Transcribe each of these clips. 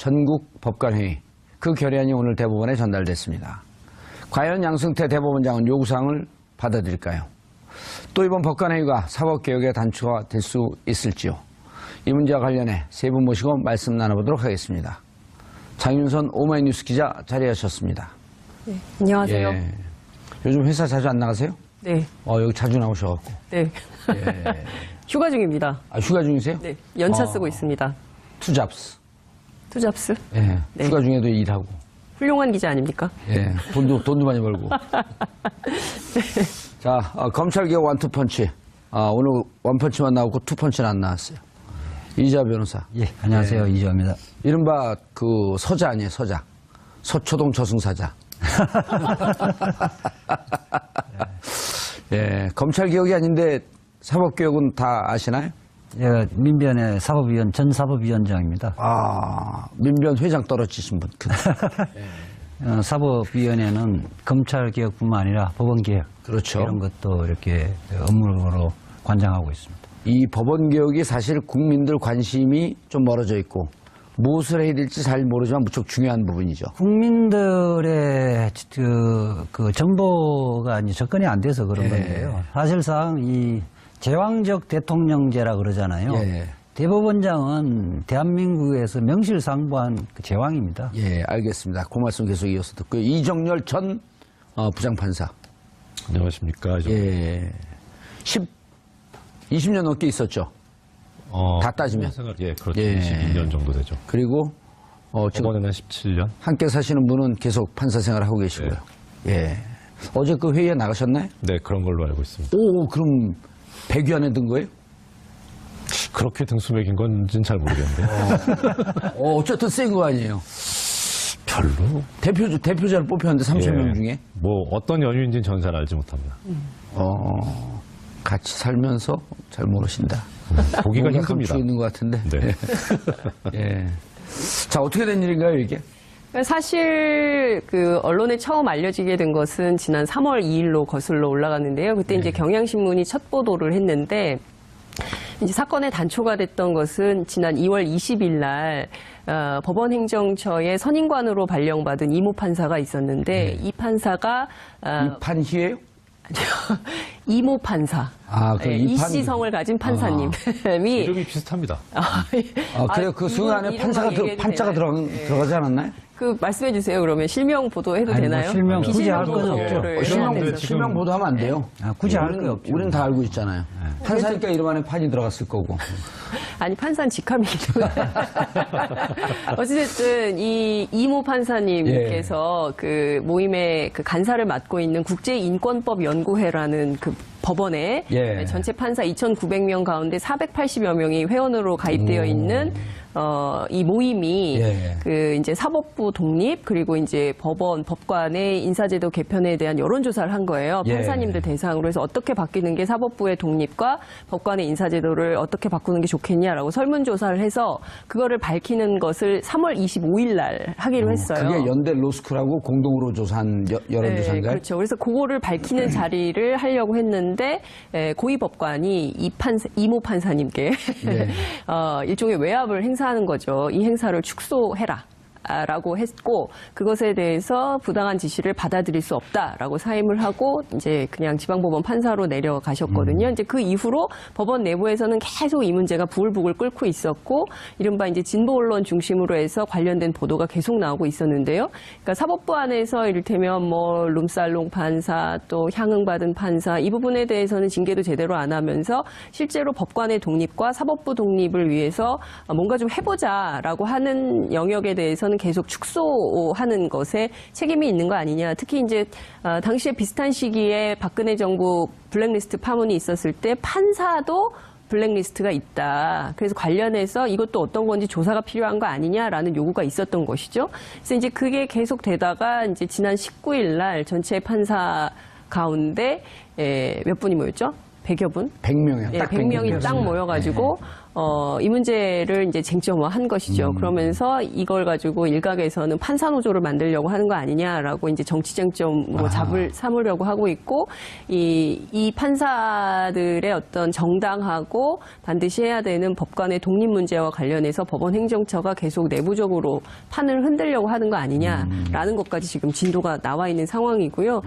전국 법관회의 그 결의안이 오늘 대법원에 전달됐습니다. 과연 양승태 대법원장은 요구사항을 받아들일까요? 또 이번 법관회의가 사법개혁의 단초가 될 수 있을지요? 이 문제와 관련해 세 분 모시고 말씀 나눠보도록 하겠습니다. 장윤선 오마이뉴스 기자 자리하셨습니다. 네, 안녕하세요. 예. 요즘 회사 자주 안 나가세요? 네. 여기 자주 나오셔갖고. 네. 예. 휴가 중입니다. 휴가 중이세요? 네. 연차 쓰고 있습니다. 투잡스. 투잡스? 예. 네. 휴가 중에도 일하고. 훌륭한 기자 아닙니까? 예. 돈도 많이 벌고. 자, 검찰개혁 원투펀치. 오늘 원펀치만 나오고 투펀치는 안 나왔어요. 이재화 변호사. 예, 안녕하세요. 이재화입니다. 이른바 서자 아니에요, 서자. 서초동 저승사자. 예, 검찰개혁이 아닌데 사법개혁은 다 아시나요? 예, 민변의 사법위원, 전 사법위원장입니다. 민변 회장 떨어지신 분. 사법위원회는 검찰개혁뿐만 아니라 법원개혁. 그렇죠. 이런 것도 이렇게 업무로 관장하고 있습니다. 이 법원개혁이 사실 국민들 관심이 좀 멀어져 있고 무엇을 해야 될지 잘 모르지만 무척 중요한 부분이죠. 국민들의 그 정보가 이제 접근이 안 돼서 그런 건데요. 사실상 이 제왕적 대통령제라 그러잖아요. 예. 대법원장은 대한민국에서 명실상부한 그 제왕입니다. 예, 알겠습니다. 그 말씀 계속 이어서 듣고요. 이정열 전 부장판사. 안녕하십니까. 예. 20년 넘게 있었죠. 다 따지면. 예, 그렇죠. 예. 22년 정도 되죠. 그리고 지금 법원에는 17년. 함께 사시는 분은 계속 판사 생활을 하고 계시고요. 예. 어제 그 회의에 나가셨나요? 네, 그런 걸로 알고 있습니다. 오, 그럼 100위 안에 든 거예요? 그렇게 등수 매긴 건지는 잘 모르겠는데. 어쨌든 센 거 아니에요. 별로. 대표자를 뽑혔는데 30명 중에. 뭐 어떤 연유인지는 전 잘 알지 못합니다. 같이 살면서 잘 모르신다. 보기가 뭔가 힘듭니다. 감추고 있는 것 같은데. 네. 예. 자, 어떻게 된 일인가요, 이게? 사실 언론에 처음 알려지게 된 것은 지난 3월 2일로 거슬러 올라갔는데요. 그때 이제 경향신문이 첫 보도를 했는데 이제 사건의 단초가 됐던 것은 지난 2월 20일 날 법원행정처의 선임관으로 발령받은 이모 판사가 있었는데 이 판사가 이판희예요? 이모 판사. 이씨성을 가진 판사님이 이름이 비슷합니다. 그래요? 그 승 안에 판자가 들어가지 않았나요? 말씀해 주세요. 그러면 실명 보도해도 되나요? 실명 굳이 비실명 할 건 없죠. 실명 보도하면 안 돼요. 굳이 할 거 없죠. 우리는 다 알고 있잖아요. 판사니까 이름 안에 판이 들어갔을 거고. 아니, 판사는 직함이기 때문에. 어찌됐든, 이 이모 판사님께서 그 모임의 그 간사를 맡고 있는 국제인권법연구회라는 그 법원에 전체 판사 2,900명 가운데 480여 명이 회원으로 가입되어 있는 이 모임이 이제 사법부 독립 그리고 이제 법관의 인사제도 개편에 대한 여론조사를 한 거예요. 판사님들 대상으로 해서 어떻게 바뀌는 게 사법부의 독립과 법관의 인사제도를 어떻게 바꾸는 게 좋겠냐라고 설문조사를 해서 그거를 밝히는 것을 3월 25일 날 하기로 했어요. 그게 연대 로스쿨하고 공동으로 조사한 여론조사인가요? 네, 그렇죠. 그래서 그거를 밝히는 자리를 하려고 했는데 고위법관이 이모 판사님께 일종의 외압을 행사하는 거죠. 이 행사를 축소해라. 라고 했고 그것에 대해서 부당한 지시를 받아들일 수 없다라고 사임을 하고 이제 그냥 지방법원 판사로 내려가셨거든요. 이제 그 이후로 법원 내부에서는 계속 이 문제가 부글부글 끓고 있었고 이른바 이제 진보 언론 중심으로 해서 관련된 보도가 계속 나오고 있었는데요. 그러니까 사법부 안에서 이를테면 뭐 룸살롱 판사 또 향응받은 판사 이 부분에 대해서는 징계도 제대로 안 하면서 실제로 법관의 독립과 사법부 독립을 위해서 뭔가 좀 해보자라고 하는 영역에 대해서는 계속 축소하는 것에 책임이 있는 거 아니냐. 특히 이제 당시에 비슷한 시기에 박근혜 정부 블랙리스트 파문이 있었을 때 판사도 블랙리스트가 있다. 그래서 관련해서 이것도 어떤 건지 조사가 필요한 거 아니냐라는 요구가 있었던 것이죠. 그래서 이제 그게 계속 되다가 이제 지난 19일 날 전체 판사 가운데 몇 분이 모였죠? 100여 분? 100명이요. 예, 100명이 딱 모여가지고 이 문제를 이제 쟁점화한 것이죠. 그러면서 이걸 가지고 일각에서는 판사 노조를 만들려고 하는 거 아니냐라고 이제 정치 쟁점으로 삼으려고 하고 있고, 이 판사들의 어떤 정당하고 반드시 해야 되는 법관의 독립 문제와 관련해서 법원 행정처가 계속 내부적으로 판을 흔들려고 하는 거 아니냐라는 것까지 지금 진도가 나와 있는 상황이고요.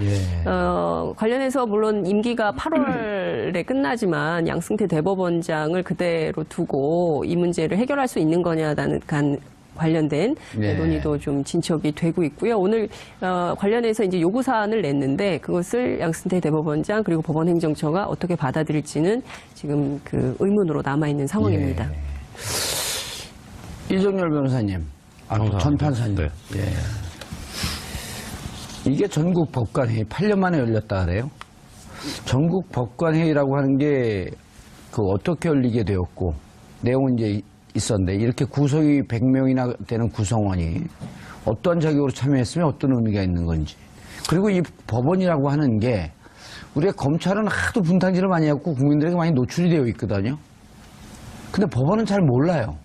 관련해서 물론 임기가 8월에 끝나지만 양승태 대법원장을 그대로 두고 이 문제를 해결할 수 있는 거냐라는 관련된 논의도 좀 진척이 되고 있고요. 오늘 관련해서 이제 요구 사안을 냈는데 그것을 양승태 대법원장 그리고 법원행정처가 어떻게 받아들일지는 지금 그 의문으로 남아 있는 상황입니다. 이정열 변호사님, 전 판사님. 네. 이게 전국 법관회의 8년 만에 열렸다 그래요? 전국 법관회의라고 하는 게 그 어떻게 열리게 되었고 내용은 이제 있었는데 이렇게 구성이 100명이나 되는 구성원이 어떠한 자격으로 참여했으면 어떤 의미가 있는 건지, 그리고 이 법원이라고 하는 게 우리가 검찰은 하도 분탕질을 많이 하고 국민들에게 많이 노출이 되어 있거든요. 근데 법원은 잘 몰라요.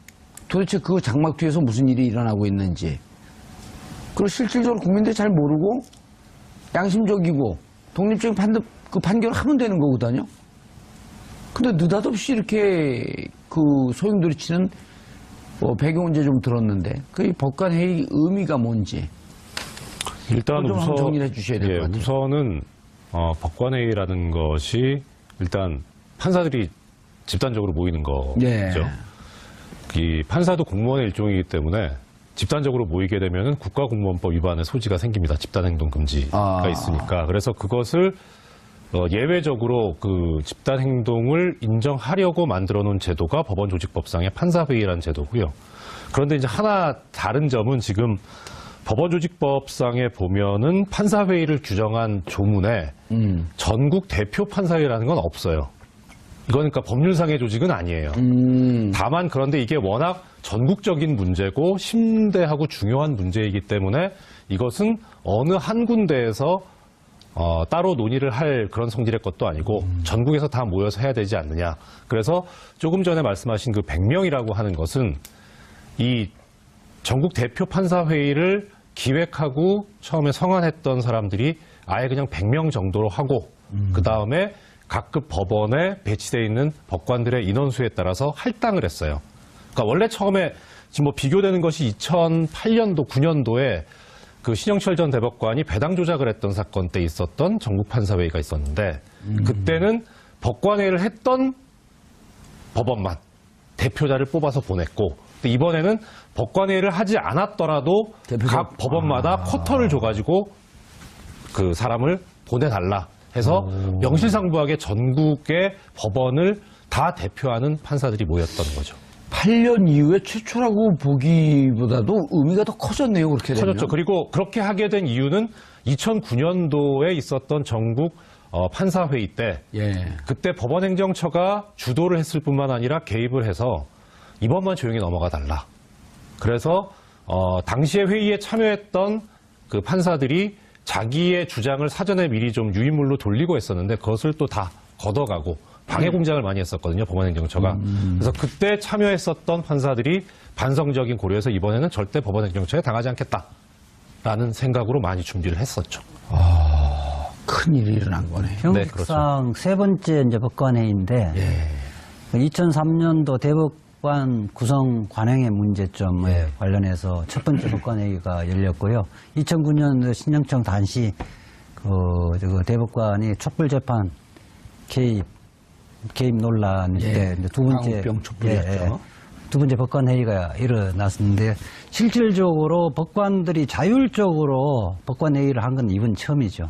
도대체 그 장막 뒤에서 무슨 일이 일어나고 있는지. 그리고 실질적으로 국민들이 잘 모르고 양심적이고 독립적인 판결을 하면 되는 거거든요. 근데 느닷없이 이렇게 그 소용돌이 치는 배경은 이제 좀 들었는데 그 법관회의 의미가 뭔지 일단 좀 한번 정리해 주셔야 될 것 같아요. 우선은 법관회의라는 것이 일단 판사들이 집단적으로 모이는 거죠. 이 판사도 공무원의 일종이기 때문에 집단적으로 모이게 되면은 국가공무원법 위반의 소지가 생깁니다. 집단행동 금지가 있으니까. 그래서 그것을 예외적으로 그 집단행동을 인정하려고 만들어 놓은 제도가 법원조직법상의 판사회의라는 제도고요. 그런데 이제 하나 다른 점은 지금 법원조직법상에 보면은 판사회의를 규정한 조문에 전국 대표 판사회의라는 건 없어요. 이건 그러니까 법률상의 조직은 아니에요. 다만 그런데 이게 워낙 전국적인 문제고 심대하고 중요한 문제이기 때문에 이것은 어느 한 군데에서 따로 논의를 할 그런 성질의 것도 아니고 전국에서 다 모여서 해야 되지 않느냐. 그래서 조금 전에 말씀하신 그 100명이라고 하는 것은 이 전국 대표 판사회의를 기획하고 처음에 성안했던 사람들이 아예 그냥 100명 정도로 하고 그다음에 각급 법원에 배치되어 있는 법관들의 인원수에 따라서 할당을 했어요. 그러니까 원래 처음에 지금 뭐 비교되는 것이 2008년도, 9년도에 그 신영철 전 대법관이 배당 조작을 했던 사건 때 있었던 전국판사회의가 있었는데 그때는 법관회의를 했던 법원만 대표자를 뽑아서 보냈고 이번에는 법관회의를 하지 않았더라도 각 법원마다 쿼터를 줘가지고 그 사람을 보내달라 해서 명실상부하게 전국의 법원을 다 대표하는 판사들이 모였던 거죠. 8년 이후에 최초라고 보기보다도 의미가 더 커졌네요. 그렇게 되면. 커졌죠. 그리고 그렇게 하게 된 이유는 2009년도에 있었던 전국 판사회의 때 그때 법원행정처가 주도를 했을 뿐만 아니라 개입을 해서 이번만 조용히 넘어가 달라. 그래서 당시에 회의에 참여했던 그 판사들이 자기의 주장을 사전에 미리 좀 유인물로 돌리고 했었는데 그것을 또 다 걷어가고 방해 공작을 많이 했었거든요. 법원행정처가. 그래서 그때 참여했었던 판사들이 반성적인 고려에서 이번에는 절대 법원행정처에 당하지 않겠다라는 생각으로 많이 준비를 했었죠. 큰 일이 일어난 거네요. 형식상 세 번째 이제 법관회의인데 2003년도 대법관 구성 관행의 문제점에 관련해서 첫 번째 법관회의가 열렸고요. 2009년 신영청 단시 그 대법관이 촛불재판 개입 논란 때 두 번째 두 번째 법관 회의가 일어났는데 실질적으로 법관들이 자율적으로 법관 회의를 한 건 이번 처음이죠.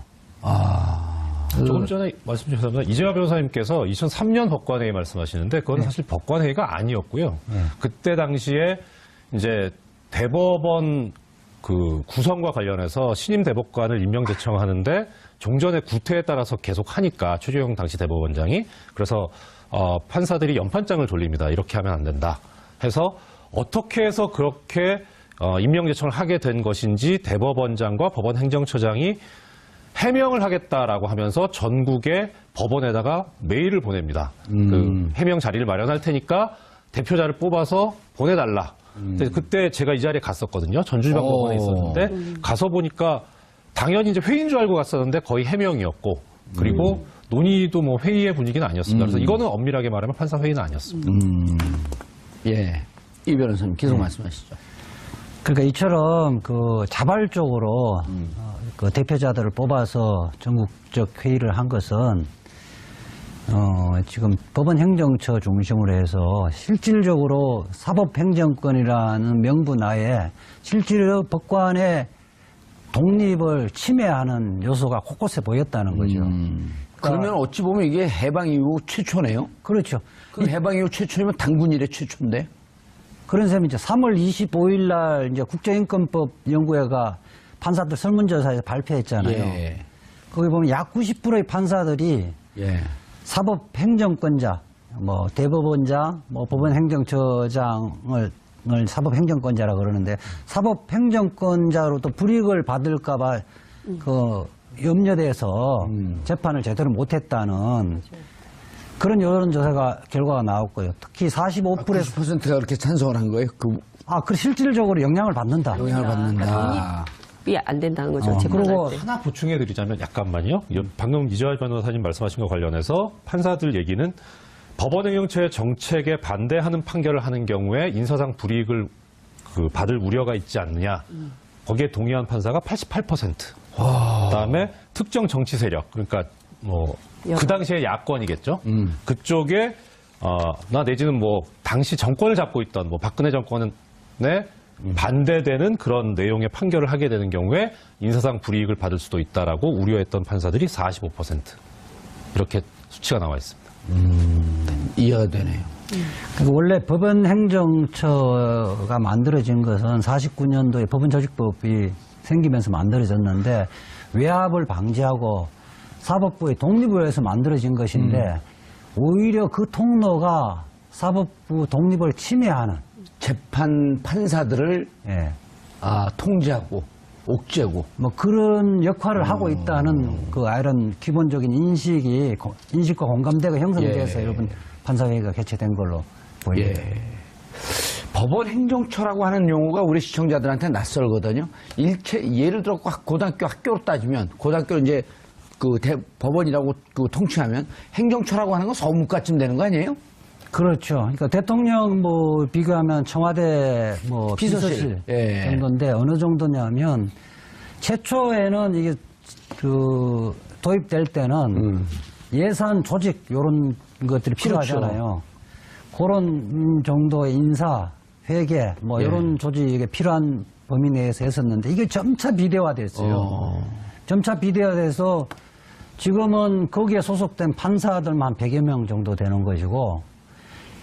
조금 전에 말씀주셨습니다. 이재화 변호사님께서 2003년 법관회의 말씀하시는데 그건 사실 법관회의가 아니었고요. 그때 당시에 이제 대법원 그 구성과 관련해서 신임 대법관을 임명 제청하는데 종전의 구태에 따라서 계속 하니까 최재형 당시 대법원장이 그래서 판사들이 연판장을 돌립니다. 이렇게 하면 안 된다 해서 어떻게 해서 그렇게 임명 제청을 하게 된 것인지 대법원장과 법원행정처장이 해명을 하겠다라고 하면서 전국의 법원에다가 메일을 보냅니다. 그 해명 자리를 마련할 테니까 대표자를 뽑아서 보내달라. 근데 그때 제가 이 자리에 갔었거든요. 전주지방법원에 있었는데 가서 보니까 당연히 이제 회의인 줄 알고 갔었는데 거의 해명이었고 그리고 논의도 뭐 회의의 분위기는 아니었습니다. 그래서 이거는 엄밀하게 말하면 판사 회의는 아니었습니다. 예. 이 변호사님 계속 말씀하시죠. 그러니까 이처럼 그 자발적으로 그 대표자들을 뽑아서 전국적 회의를 한 것은 지금 법원 행정처 중심으로 해서 실질적으로 사법행정권이라는 명분 하에 실질로 법관의 독립을 침해하는 요소가 곳곳에 보였다는 거죠. 그러면 어찌 보면 이게 해방 이후 최초네요? 그렇죠. 그 해방 이후 최초이면 당군 이래 최초인데? 그런 셈이죠. 3월 25일 날 이제 국제인권법 연구회가 판사들 설문조사에서 발표했잖아요. 예. 거기 보면 약 90%의 판사들이 예. 사법행정권자, 뭐 대법원장, 뭐 법원행정처장을 사법행정권자라 그러는데 사법행정권자로 또 불이익을 받을까봐 그 염려돼서 재판을 제대로 못했다는 그런 여론조사가 결과가 나왔고요. 특히 45%에서 90%가 그렇게 찬성을 한 거예요? 그 실질적으로 영향을 받는다. 영향을 받는다. 독립이 안 된다는 거죠. 그리고 재판할 때. 하나 보충해드리자면 약간만요. 방금 이재화 변호사님 말씀하신 것 관련해서 판사들 얘기는 법원행정처의 정책에 반대하는 판결을 하는 경우에 인사상 불이익을 받을 우려가 있지 않느냐. 거기에 동의한 판사가 88%. 그다음에 특정 정치 세력, 그러니까 뭐 그 당시에 야권이겠죠. 그쪽에 나 내지는 뭐 당시 정권을 잡고 있던 뭐 박근혜 정권에 반대되는 그런 내용의 판결을 하게 되는 경우에 인사상 불이익을 받을 수도 있다라고 우려했던 판사들이 45% 이렇게 수치가 나와 있습니다. 이해가 되네요. 원래 법원행정처가 만들어진 것은 49년도에 법원조직법이 생기면서 만들어졌는데 외압을 방지하고 사법부의 독립을 위해서 만들어진 것인데 오히려 그 통로가 사법부 독립을 침해하는 재판 판사들을 예. 통제하고 옥죄고 뭐 그런 역할을 하고 있다는 그 이런 기본적인 인식과 공감대가 형성돼서 예. 여러분 판사회의가 개최된 걸로 보입니다. 예. 법원 행정처라고 하는 용어가 우리 시청자들한테 낯설거든요. 예를 들어 고등학교 학교로 따지면 고등학교 이제 법원이라고 통칭하면 행정처라고 하는 건 서무과쯤 되는 거 아니에요? 그렇죠. 그러니까 대통령 뭐 비교하면 청와대 뭐 비서실 예. 정도인데 어느 정도냐면 최초에는 이게 도입될 때는 예산 조직 이런 것들이 필요하잖아요. 그런 정도의 인사, 회계 뭐 이런 조직이 필요한 범위 내에서 했었는데 이게 점차 비대화됐어요. 점차 비대화돼서 지금은 거기에 소속된 판사들만 100여 명 정도 되는 것이고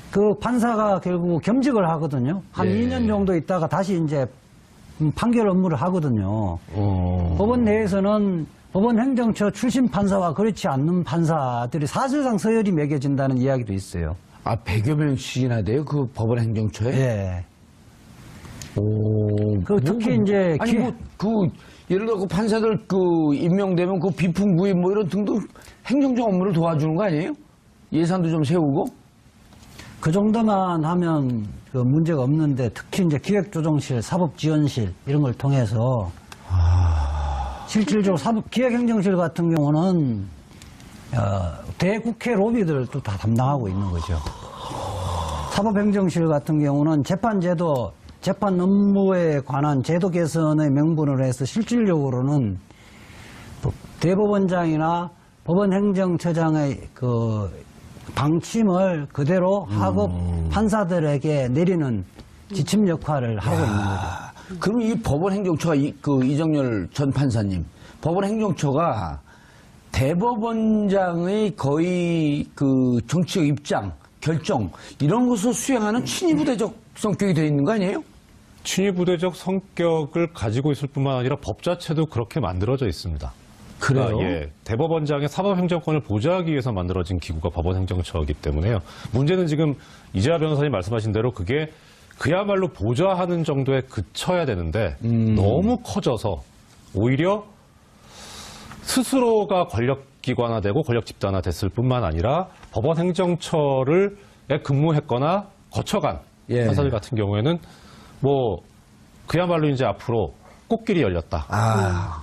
그 판사가 결국 겸직을 하거든요. 한 2년 정도 있다가 다시 이제 판결 업무를 하거든요. 법원 내에서는 법원 행정처 출신 판사와 그렇지 않는 판사들이 사실상 서열이 매겨진다는 이야기도 있어요. 100여 명씩이나 돼요? 그 법원 행정처에? 예. 특히 이제 예를 들어 판사들 임명되면 비품 구입 뭐 이런 등도 행정적 업무를 도와주는 거 아니에요? 예산도 좀 세우고? 그 정도만 하면 문제가 없는데 특히 이제 기획조정실, 사법지원실 이런 걸 통해서 실질적으로 기획행정실 같은 경우는 대국회 로비들도 다 담당하고 있는 거죠. 사법행정실 같은 경우는 재판제도, 재판 업무에 관한 제도 개선의 명분으로 해서 실질적으로는 대법원장이나 법원행정처장의 방침을 그대로 하고 판사들에게 내리는 지침 역할을 하고 있는 거죠. 그럼 이 법원 행정처가 이정열 전 판사님, 법원 행정처가 대법원장의 거의 정치적 입장, 결정 이런 것을 수행하는 친위부대적 성격이 되어 있는 거 아니에요? 친위부대적 성격을 가지고 있을 뿐만 아니라 법 자체도 그렇게 만들어져 있습니다. 그래요? 대법원장의 사법행정권을 보좌하기 위해서 만들어진 기구가 법원행정처이기 때문에요. 문제는 지금 이재화 변호사님 말씀하신 대로 그게 그야말로 보좌하는 정도에 그쳐야 되는데 너무 커져서 오히려 스스로가 권력기관화되고 권력집단화됐을 뿐만 아니라 법원행정처에 근무했거나 거쳐간 예. 판사들 같은 경우에는 뭐 그야말로 이제 앞으로 꽃길이 열렸다.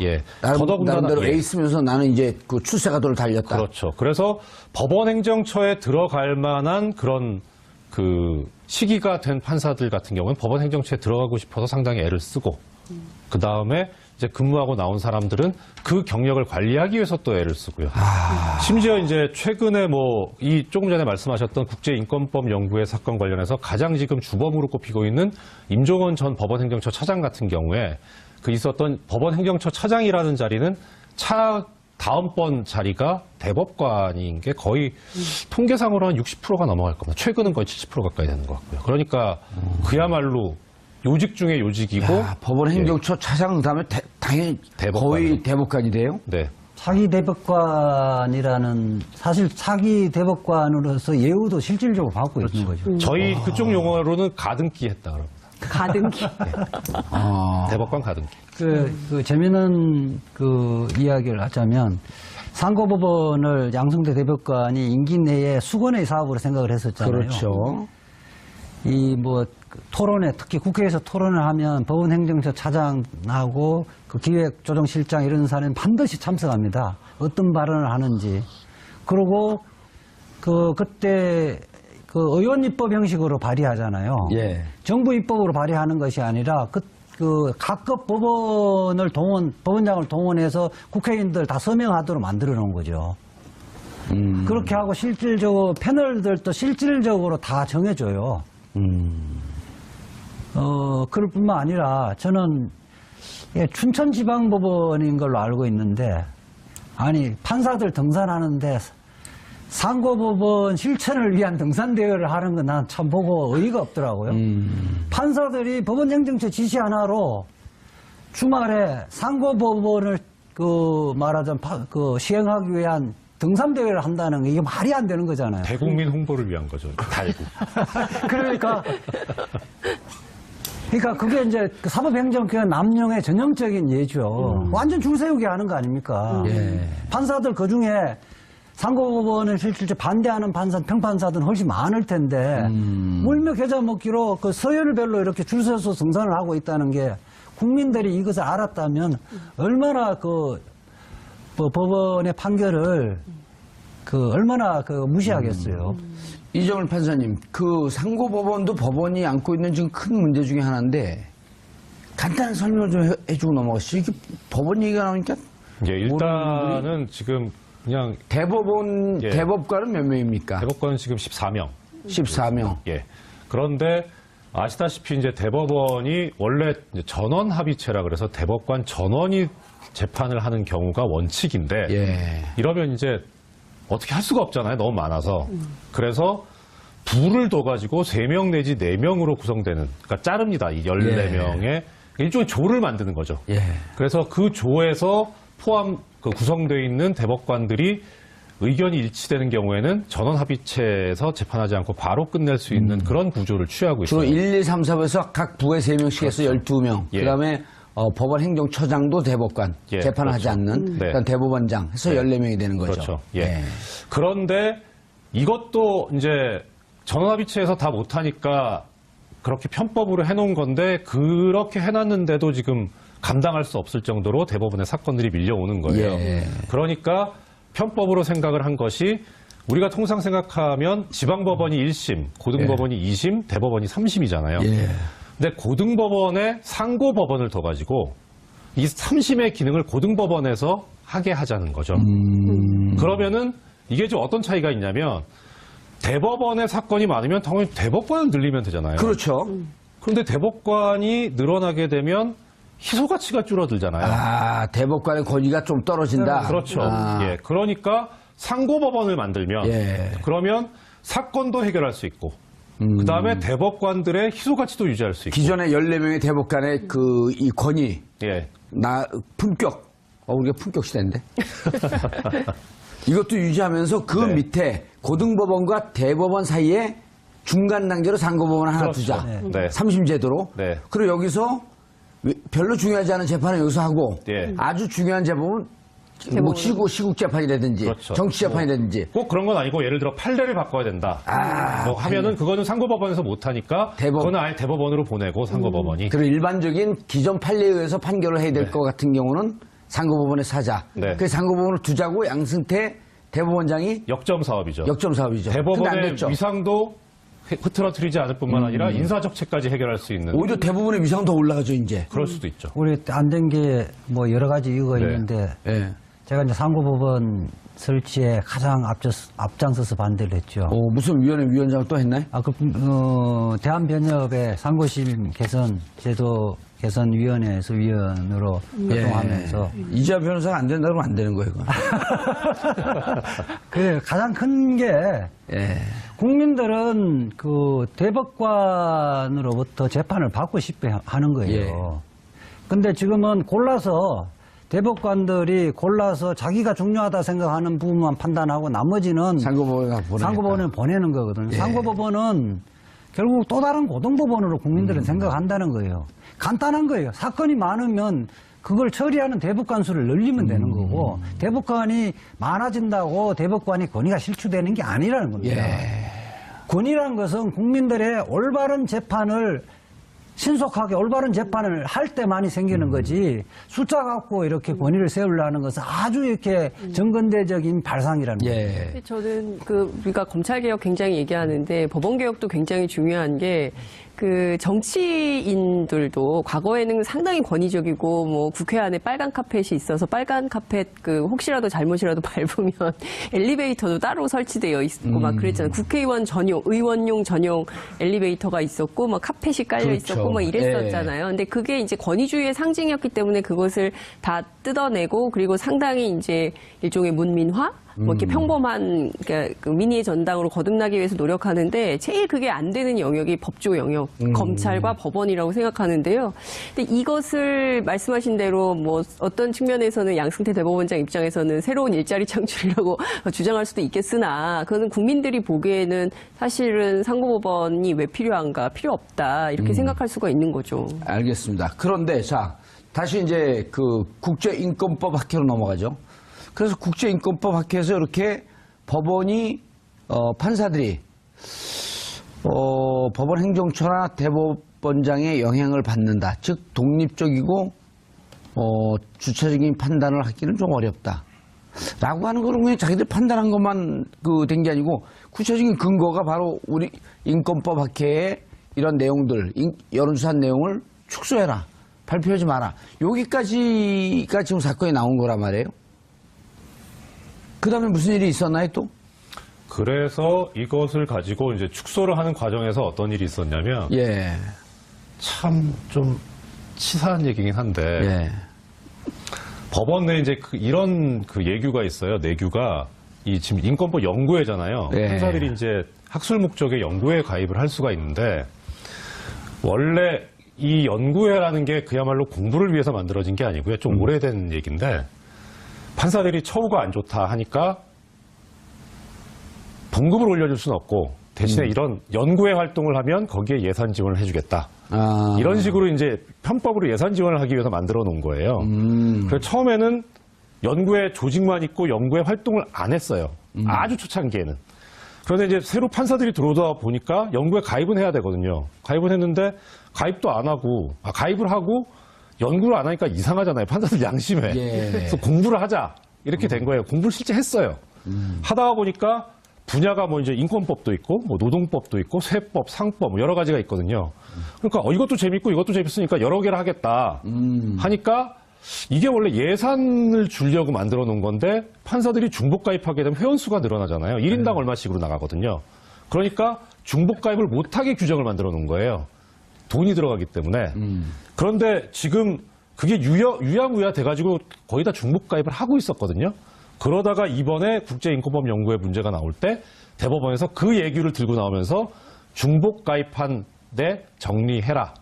예. 나름대로 예. 에이스면서 나는 이제 그 출세가도를 달렸다. 그렇죠. 그래서 법원행정처에 들어갈 만한 그런 그 시기가 된 판사들 같은 경우는 법원행정처에 들어가고 싶어서 상당히 애를 쓰고 그 다음에 이제 근무하고 나온 사람들은 그 경력을 관리하기 위해서 또 애를 쓰고요. 심지어 이제 최근에 뭐 이 조금 전에 말씀하셨던 국제인권법 연구회 사건 관련해서 가장 지금 주범으로 꼽히고 있는 임종원 전 법원행정처 차장 같은 경우에 그 있었던 법원행정처 차장이라는 자리는 다음번 자리가 대법관인 게 거의 통계상으로 한 60%가 넘어갈 겁니다. 최근은 거의 70% 가까이 되는 것 같고요. 그러니까 그야말로 요직 중에 요직이고 야, 법원 행정처 차장 그다음에 당연히 대법관. 거의 대법관이 돼요. 네. 차기 대법관이라는 사실 차기 대법관으로서 예우도 실질적으로 받고 있는 거죠. 저희 그쪽 용어로는 가등기 했다 그럽니다. 가등기. 대법관 가등기. 그 재미있는 그 이야기를 하자면 상고법원을 양승태 대법관이 임기 내에 수건의 사업으로 생각을 했었잖아요. 그렇죠. 이 뭐 토론회 특히 국회에서 토론을 하면 법원행정처 차장하고 그 기획조정실장 이런 사람은 반드시 참석합니다. 어떤 발언을 하는지. 그리고 그때 그 의원 입법 형식으로 발의하잖아요. 예. 정부 입법으로 발의하는 것이 아니라 각급 법원장을 동원해서 국회의원들 다 서명하도록 만들어 놓은 거죠. 그렇게 하고 실질적으로 패널들도 실질적으로 다 정해줘요. 그럴 뿐만 아니라 저는 춘천지방법원인 걸로 알고 있는데 아니 판사들 등산하는데 상고법원 실천을 위한 등산대회를 하는 건 난 참 보고 어이가 없더라고요. 판사들이 법원행정처 지시 하나로 주말에 상고법원을 말하자면 시행하기 위한 등산대회를 한다는 게 이게 말이 안 되는 거잖아요. 대국민 홍보를 위한 거죠. 달고. 그러니까 그게 이제 사법행정처의 남용의 전형적인 예죠. 완전 줄 세우게 하는 거 아닙니까? 판사들 그 중에 상고법원을 실질적으로 반대하는 평판사들은 훨씬 많을 텐데 물며 겨자 먹기로 그 서열별로 이렇게 줄 서서 등산을 하고 있다는 게 국민들이 이것을 알았다면 얼마나 법원의 판결을 얼마나 무시하겠어요. 이정을 판사님, 그 상고법원도 법원이 안고 있는 지금 큰 문제 중에 하나인데 간단한 설명을 좀 해주고 넘어가시죠. 이게 법원 얘기가 나오니까 예, 일단은 지금 그냥 대법관은 몇 명입니까? 대법관은 지금 14명. 14명. 예. 그런데 아시다시피 이제 대법원이 원래 이제 전원 합의체라 그래서 대법관 전원이 재판을 하는 경우가 원칙인데 이러면 이제 어떻게 할 수가 없잖아요. 너무 많아서. 그래서 부를 둬가지고 3명 내지 4명으로 구성되는, 그러니까 자릅니다. 이 14명의 일종의 조를 만드는 거죠. 그래서 그 조에서 구성되어 있는 대법관들이 의견이 일치되는 경우에는 전원 합의체에서 재판하지 않고 바로 끝낼 수 있는 그런 구조를 취하고 있어요. 주로 1, 2, 3, 4부에서 각 부에 3명씩 해서 12명. 예. 그다음에 법원 행정처장도 대법관, 재판을 하지 않는 그러니까 대법원장 해서 14명이 되는 거죠. 그렇죠. 예. 그런데 이것도 이제 전원합의체에서 다 못하니까 그렇게 편법으로 해놓은 건데 그렇게 해놨는데도 지금 감당할 수 없을 정도로 대법원의 사건들이 밀려오는 거예요. 그러니까 편법으로 생각을 한 것이 우리가 통상 생각하면 지방법원이 1심, 고등법원이 2심, 대법원이 3심이잖아요. 근데 고등법원에 상고법원을 둬가지고 이 3심의 기능을 고등법원에서 하게 하자는 거죠. 그러면은 이게 좀 어떤 차이가 있냐면 대법원의 사건이 많으면 당연히 대법관을 늘리면 되잖아요. 그렇죠. 그런데 대법관이 늘어나게 되면 희소 가치가 줄어들잖아요. 대법관의 권위가 좀 떨어진다. 그렇죠. 예. 그러니까 상고법원을 만들면 그러면 사건도 해결할 수 있고 그다음에 대법관들의 희소 가치도 유지할 수 있고. 기존의 14명의 대법관의 이 권위, 품격, 우리가 품격 시대인데. 이것도 유지하면서 그 밑에 고등법원과 대법원 사이에 중간 단계로 상고법원 하나 두자. 3심 제도로. 그리고 여기서 별로 중요하지 않은 재판은 여기서 하고 아주 중요한 재판은 뭐 시국 재판이라든지 그렇죠. 정치 재판이라든지 꼭 그런 건 아니고 예를 들어 판례를 바꿔야 된다. 뭐 하면은 그거는 상고법원에서 못 하니까 그거는 아예 대법원으로 보내고 상고법원이. 그리고 일반적인 기존 판례에 의해서 판결을 해야 될 것 같은 경우는 상고법원에서 하자. 네. 그 상고법원을 두자고 양승태 대법원장이 역점 사업이죠. 역점 사업이죠. 근데 안 대법원의 됐죠. 위상도 흐트러뜨리지 않을 뿐만 아니라 인사적체까지 해결할 수 있는. 오히려 대법원의 위상 더 올라가죠 이제. 그럴 수도 있죠. 우리 안 된 게 뭐 여러 가지 이유가 네. 있는데 예. 제가 이제 상고법원 설치에 가장 앞장서서 반대를 했죠. 무슨 위원회 위원장을 또 했나요? 대한변협의 상고심 개선 제도 개선위원회에서 위원으로 활동하면서 이재화 변호사가 안 된다 그러면 안 되는 거예요. 그건. 그 가장 큰 게 예. 국민들은 그 대법관으로부터 재판을 받고 싶어 하는 거예요. 예. 근데 지금은 대법관들이 골라서 자기가 중요하다 생각하는 부분만 판단하고 나머지는 상고법원에 보내는 거거든요. 예. 상고법원은 결국 또 다른 고등법원으로 국민들은 생각한다는 거예요. 간단한 거예요. 사건이 많으면 그걸 처리하는 대법관 수를 늘리면 되는 거고 대법관이 많아진다고 대법관이 권위가 실추되는 게 아니라는 겁니다. 권위라는 것은 국민들의 올바른 재판을 신속하게 올바른 재판을 할 때만이 생기는 거지 숫자 갖고 이렇게 권위를 세우려는 것은 아주 이렇게 정근대적인 발상이라는 거예요. 저는 우리가 검찰개혁 굉장히 얘기하는데 법원개혁도 굉장히 중요한 게 정치인들도 과거에는 상당히 권위적이고 뭐 국회 안에 빨간 카펫이 있어서 빨간 카펫 혹시라도 잘못이라도 밟으면 엘리베이터도 따로 설치되어 있고 막 그랬잖아요. 국회의원 전용, 의원용 전용 엘리베이터가 있었고 막 카펫이 깔려 있었고 막 이랬었잖아요. 근데 그게 이제 권위주의의 상징이었기 때문에 그것을 다 뜯어내고 그리고 상당히 이제 일종의 문민화? 뭐 이렇게 평범한 그 민의의 전당으로 거듭나기 위해서 노력하는데 제일 그게 안 되는 영역이 법조 영역, 검찰과 법원이라고 생각하는데요. 근데 이것을 말씀하신 대로 뭐 어떤 측면에서는 양승태 대법원장 입장에서는 새로운 일자리 창출이라고 주장할 수도 있겠으나 그거는 국민들이 보기에는 사실은 상고법원이 왜 필요한가, 필요 없다 이렇게 생각할 수가 있는 거죠. 알겠습니다. 그런데 자 다시 이제 국제인권법 학회로 넘어가죠. 그래서 국제인권법 학회에서 이렇게 법원이 판사들이 법원 행정처나 대법원장의 영향을 받는다. 즉 독립적이고 주체적인 판단을 하기는 좀 어렵다. 라고 하는 거는 그냥 자기들 판단한 것만 된 게 아니고 구체적인 근거가 바로 우리 인권법 학회의 이런 내용들, 여론조사한 내용을 축소해라. 발표하지 마라. 여기까지가 지금 사건이 나온 거란 말이에요. 그 다음에 무슨 일이 있었나요, 또? 그래서 이것을 가지고 이제 축소를 하는 과정에서 어떤 일이 있었냐면, 참 좀 치사한 얘기긴 한데, 법원 내에 이제 이런 예규가 있어요. 내규가 지금 인권법 연구회잖아요. 판사들이 이제 학술 목적의 연구회에 가입을 할 수가 있는데, 원래 이 연구회라는 게 그야말로 공부를 위해서 만들어진 게 아니고요. 좀 오래된 얘기인데, 판사들이 처우가 안 좋다 하니까 봉급을 올려줄 수는 없고 대신에 이런 연구회 활동을 하면 거기에 예산 지원을 해주겠다. 이런 식으로 이제 편법으로 예산 지원을 하기 위해서 만들어 놓은 거예요. 그래서 처음에는 연구회 조직만 있고 연구회 활동을 안 했어요. 아주 초창기에는. 그런데 이제 새로 판사들이 들어오다 보니까 연구회 가입은 해야 되거든요. 가입은 했는데 가입도 안 하고, 가입을 하고 연구를 안 하니까 이상하잖아요. 판사들 양심에. 그래서 공부를 하자. 이렇게 된 거예요. 공부를 실제 했어요. 하다가 보니까 분야가 뭐 이제 인권법도 있고, 뭐 노동법도 있고, 세법, 상법, 뭐 여러 가지가 있거든요. 그러니까 이것도 재밌고 이것도 재밌으니까 여러 개를 하겠다. 하니까 이게 원래 예산을 주려고 만들어 놓은 건데 판사들이 중복 가입하게 되면 회원수가 늘어나잖아요. 1인당 얼마씩으로 나가거든요. 그러니까 중복 가입을 못하게 규정을 만들어 놓은 거예요. 돈이 들어가기 때문에. 그런데 지금 그게 유야무야 돼가지고 거의 다 중복 가입을 하고 있었거든요. 그러다가 이번에 국제인권법 연구회 문제가 나올 때 대법원에서 그 얘기를 들고 나오면서 중복 가입한 데 정리해라.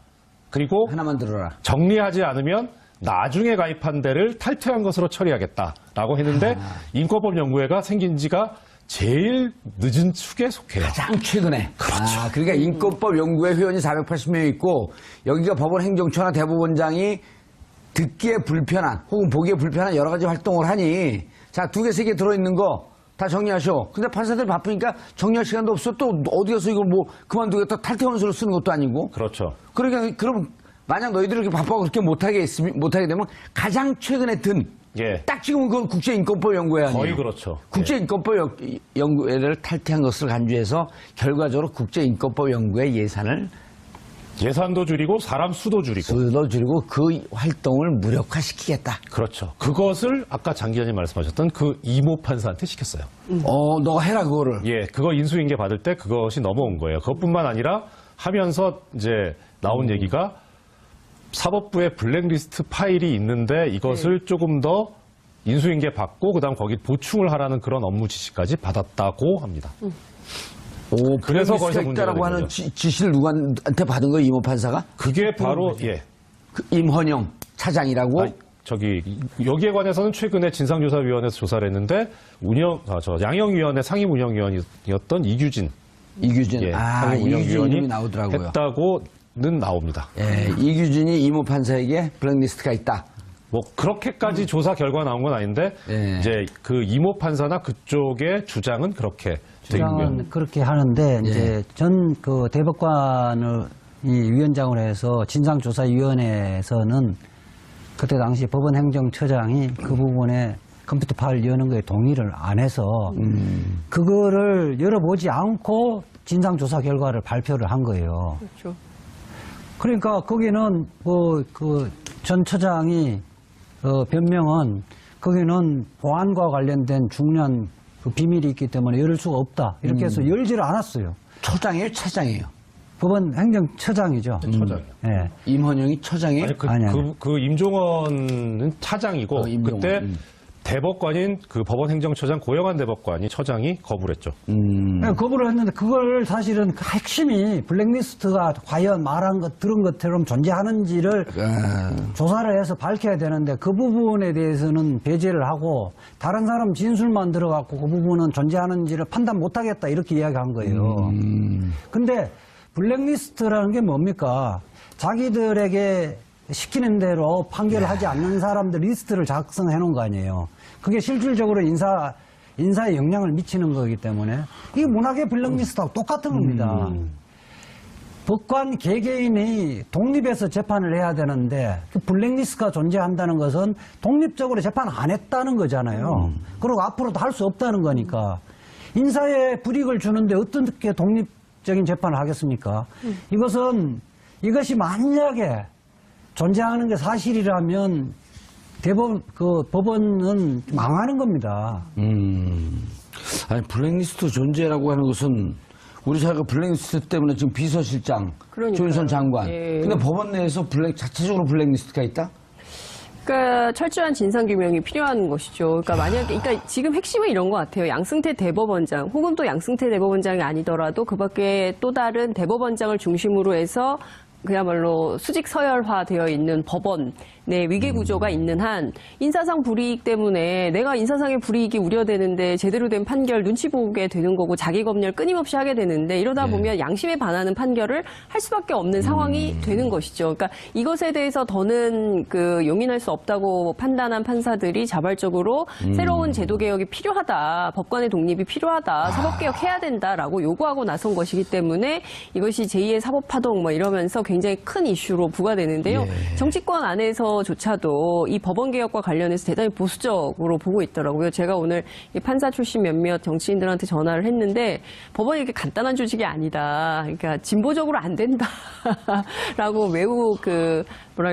그리고 하나만 들어라. 정리하지 않으면 나중에 가입한 데를 탈퇴한 것으로 처리하겠다라고 했는데 인권법 연구회가 생긴 지가 제일 늦은 축에 속해요. 가장 최근에. 그렇죠. 그러니까 인권법 연구회 회원이 480명 있고 여기가 법원 행정처나 대법원장이 듣기에 불편한 혹은 보기에 불편한 여러 가지 활동을 하니 자, 2개, 3개 들어있는 거 다 정리하셔. 근데 판사들이 바쁘니까 정리할 시간도 없어. 또 어디 가서 이걸 뭐 그만두겠다 탈퇴원서를 쓰는 것도 아니고. 그렇죠. 그러니까 그럼 만약 너희들이 이렇게 바빠서 그렇게 못하게 되면 가장 최근에 든 예. 딱 지금은 그건 국제인권법 연구회 아니에요. 거의 그렇죠. 국제인권법 연구회를 탈퇴한 것을 간주해서 결과적으로 국제인권법 연구회 예산도 줄이고 사람 수도 줄이고. 줄이고 그 활동을 무력화시키겠다. 그렇죠. 그것을 아까 장 기자님 말씀하셨던 그 이모 판사한테 시켰어요. 너가 해라 그거를. 예, 그거 인수인계 받을 때 그것이 넘어온 거예요. 그것뿐만 아니라 하면서 이제 나온 얘기가 사법부에 블랙리스트 파일이 있는데 이것을 조금 더 인수인계 받고 그다음 거기 보충을 하라는 그런 업무 지시까지 받았다고 합니다. 그래서 거기서 문제가 있다라고 된 하는 거죠. 지시를 누구한테 받은 거예요, 이모 판사가? 그게 바로 그 임헌영 차장이라고. 여기에 관해서는 최근에 진상조사위원회에서 조사를 했는데 양형위원회 상임운영위원이었던 이규진 상임운영위원이 이규진이 나오더라고요. 했다고는 나옵니다. 예, 이규진이 이모 판사에게 블랙리스트가 있다. 뭐 그렇게까지 조사 결과 나온 건 아닌데 예. 이제 그 이모 판사나 그쪽의 주장은 그렇게 돼 있고요. 주장은 그렇게 하는데 이제 전 그 대법관을 이 위원장으로 해서 진상조사위원회에서는 그때 당시 법원행정처장이 그 부분에 컴퓨터 파일 여는 거에 동의를 안 해서 그거를 열어보지 않고 진상조사 결과를 발표를 한 거예요. 그렇죠. 그러니까 거기는 그 전 처장이 변명은 거기는 보안과 관련된 중요한 그 비밀이 있기 때문에 열을 수가 없다. 이렇게 해서 열지를 않았어요. 처장이에요, 차장이에요? 법원 행정처장이죠. 처장이요. 예. 임헌영이 처장이에요? 아니. 그 임종원은 차장이고 임종원. 그때 대법관인 그 법원행정처장 고영한 대법관이 처장이 거부를 했죠. 예, 거부를 했는데 그걸 사실은 그 핵심이 블랙리스트가 과연 말한 것 들은 것처럼 존재하는지를 조사를 해서 밝혀야 되는데 그 부분에 대해서는 배제를 하고 다른 사람 진술만 들어갖고 그 부분은 존재하는지를 판단 못하겠다 이렇게 이야기한 거예요. 근데 블랙리스트라는 게 뭡니까? 자기들에게 시키는 대로 판결을 하지 않는 사람들 리스트를 작성해 놓은 거 아니에요. 그게 실질적으로 인사에 영향을 미치는 거기 때문에 이게 문학의 블랙리스트하고 똑같은 겁니다. 법관 개개인이 독립해서 재판을 해야 되는데 그 블랙리스트가 존재한다는 것은 독립적으로 재판 안 했다는 거잖아요. 그리고 앞으로도 할 수 없다는 거니까 인사에 불이익을 주는데 어떻게 독립적인 재판을 하겠습니까? 이것이 만약에 존재하는 게 사실이라면 법원은 망하는 겁니다. 아니, 블랙리스트 존재라고 하는 것은 우리 사회가 블랙리스트 때문에 지금 비서실장, 그러니까요. 조윤선 장관. 예. 근데 법원 내에서 자체적으로 블랙리스트가 있다? 그러니까 철저한 진상규명이 필요한 것이죠. 그러니까 지금 핵심은 이런 것 같아요. 양승태 대법원장 혹은 또 양승태 대법원장이 아니더라도 그밖에 또 다른 대법원장을 중심으로 해서 그야말로 수직 서열화되어 있는 법원의 위계 구조가 있는 한 인사상 불이익 때문에 내가 인사상의 불이익이 우려되는데 제대로 된 판결 눈치 보게 되는 거고 자기 검열 끊임없이 하게 되는데 이러다 보면 양심에 반하는 판결을 할 수밖에 없는 상황이 되는 것이죠. 그러니까 이것에 대해서 더는 용인할 수 없다고 판단한 판사들이 자발적으로 새로운 제도 개혁이 필요하다, 법관의 독립이 필요하다, 사법 개혁해야 된다라고 요구하고 나선 것이기 때문에 이것이 제2의 사법 파동 이러면서 굉장히 큰 이슈로 부과되는데요. 정치권 안에서조차도 이 법원 개혁과 관련해서 대단히 보수적으로 보고 있더라고요. 제가 오늘 이 판사 출신 몇몇 정치인들한테 전화를 했는데 법원이 이렇게 간단한 조직이 아니다. 그러니까 진보적으로 안 된다라고 매우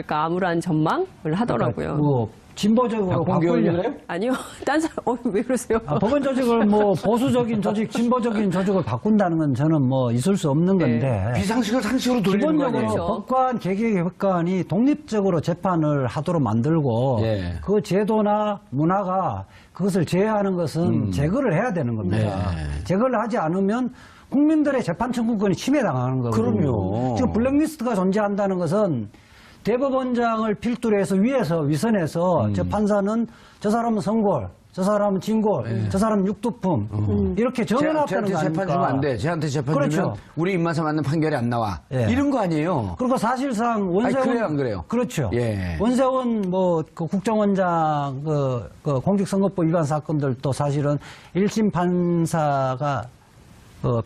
암울한 전망을 하더라고요. 진보적으로 바꾸려고 그래요? 아니요. 딴 사람, 왜 그러세요? 법원 조직을 보수적인 조직, 진보적인 조직을 바꾼다는 건 저는 있을 수 없는 건데. 비상식을 상식으로 돌리는 거 아니에요? 기본적으로 법관, 개개법관이 독립적으로 재판을 하도록 만들고 그 제도나 문화가 그것을 제어하는 것은 제거를 해야 되는 겁니다. 제거를 하지 않으면 국민들의 재판 청구권이 침해당하는 거거든요. 그럼요. 지금 블랙리스트가 존재한다는 것은 대법원장을 필두로 해서 위선에서 저 판사는 저 사람은 성골, 저 사람은 진고, 저 사람은 육두품 이렇게 정해놨다는 쟤한테 거 재판 주면 아닙니까? 안 돼. 쟤한테 재판 그렇죠. 주면 우리 입맛에 맞는 판결이 안 나와. 예. 이런 거 아니에요. 그리고 사실상 원세훈 그래요, 안 그래요? 그렇죠. 예. 원세훈 그 국정원장 그 공직선거법 위반 사건들도 사실은 1심 판사가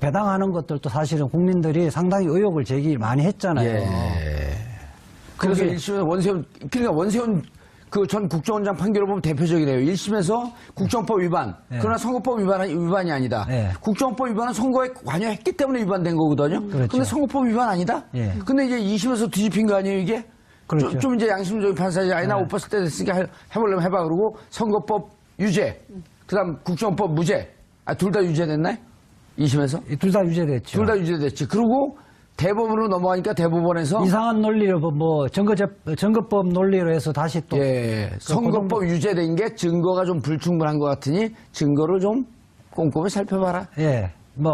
배당하는 것들도 사실은 국민들이 상당히 의혹을 제기 많이 했잖아요. 예. 그래서 그게- 1심에 원세훈 그 전 국정원장 판결을 보면 대표적이네요. 1심에서 국정법 위반. 예. 그러나 선거법 위반이 아니다. 예. 국정법 위반은 선거에 관여했기 때문에 위반된 거거든요. 그렇죠. 근데 선거법 위반 아니다? 예. 근데 이제 2심에서 뒤집힌 거 아니에요, 이게? 그렇죠. 좀 이제 양심적인 판사지. 아니, 나 예. 옷 벗을 때 됐으니까 해보려면 해봐. 그러고 선거법 유죄. 그 다음 국정법 무죄. 둘 다 유죄됐나요? 2심에서? 둘 다 유죄됐죠. 둘 다 유죄됐지. 그리고 대법원으로 넘어가니까 대법원에서 이상한 논리로 증거법 논리로 해서 다시 또 예, 선거법 유죄된 게 증거가 좀 불충분한 것 같으니 증거를 좀 꼼꼼히 살펴봐라. 예,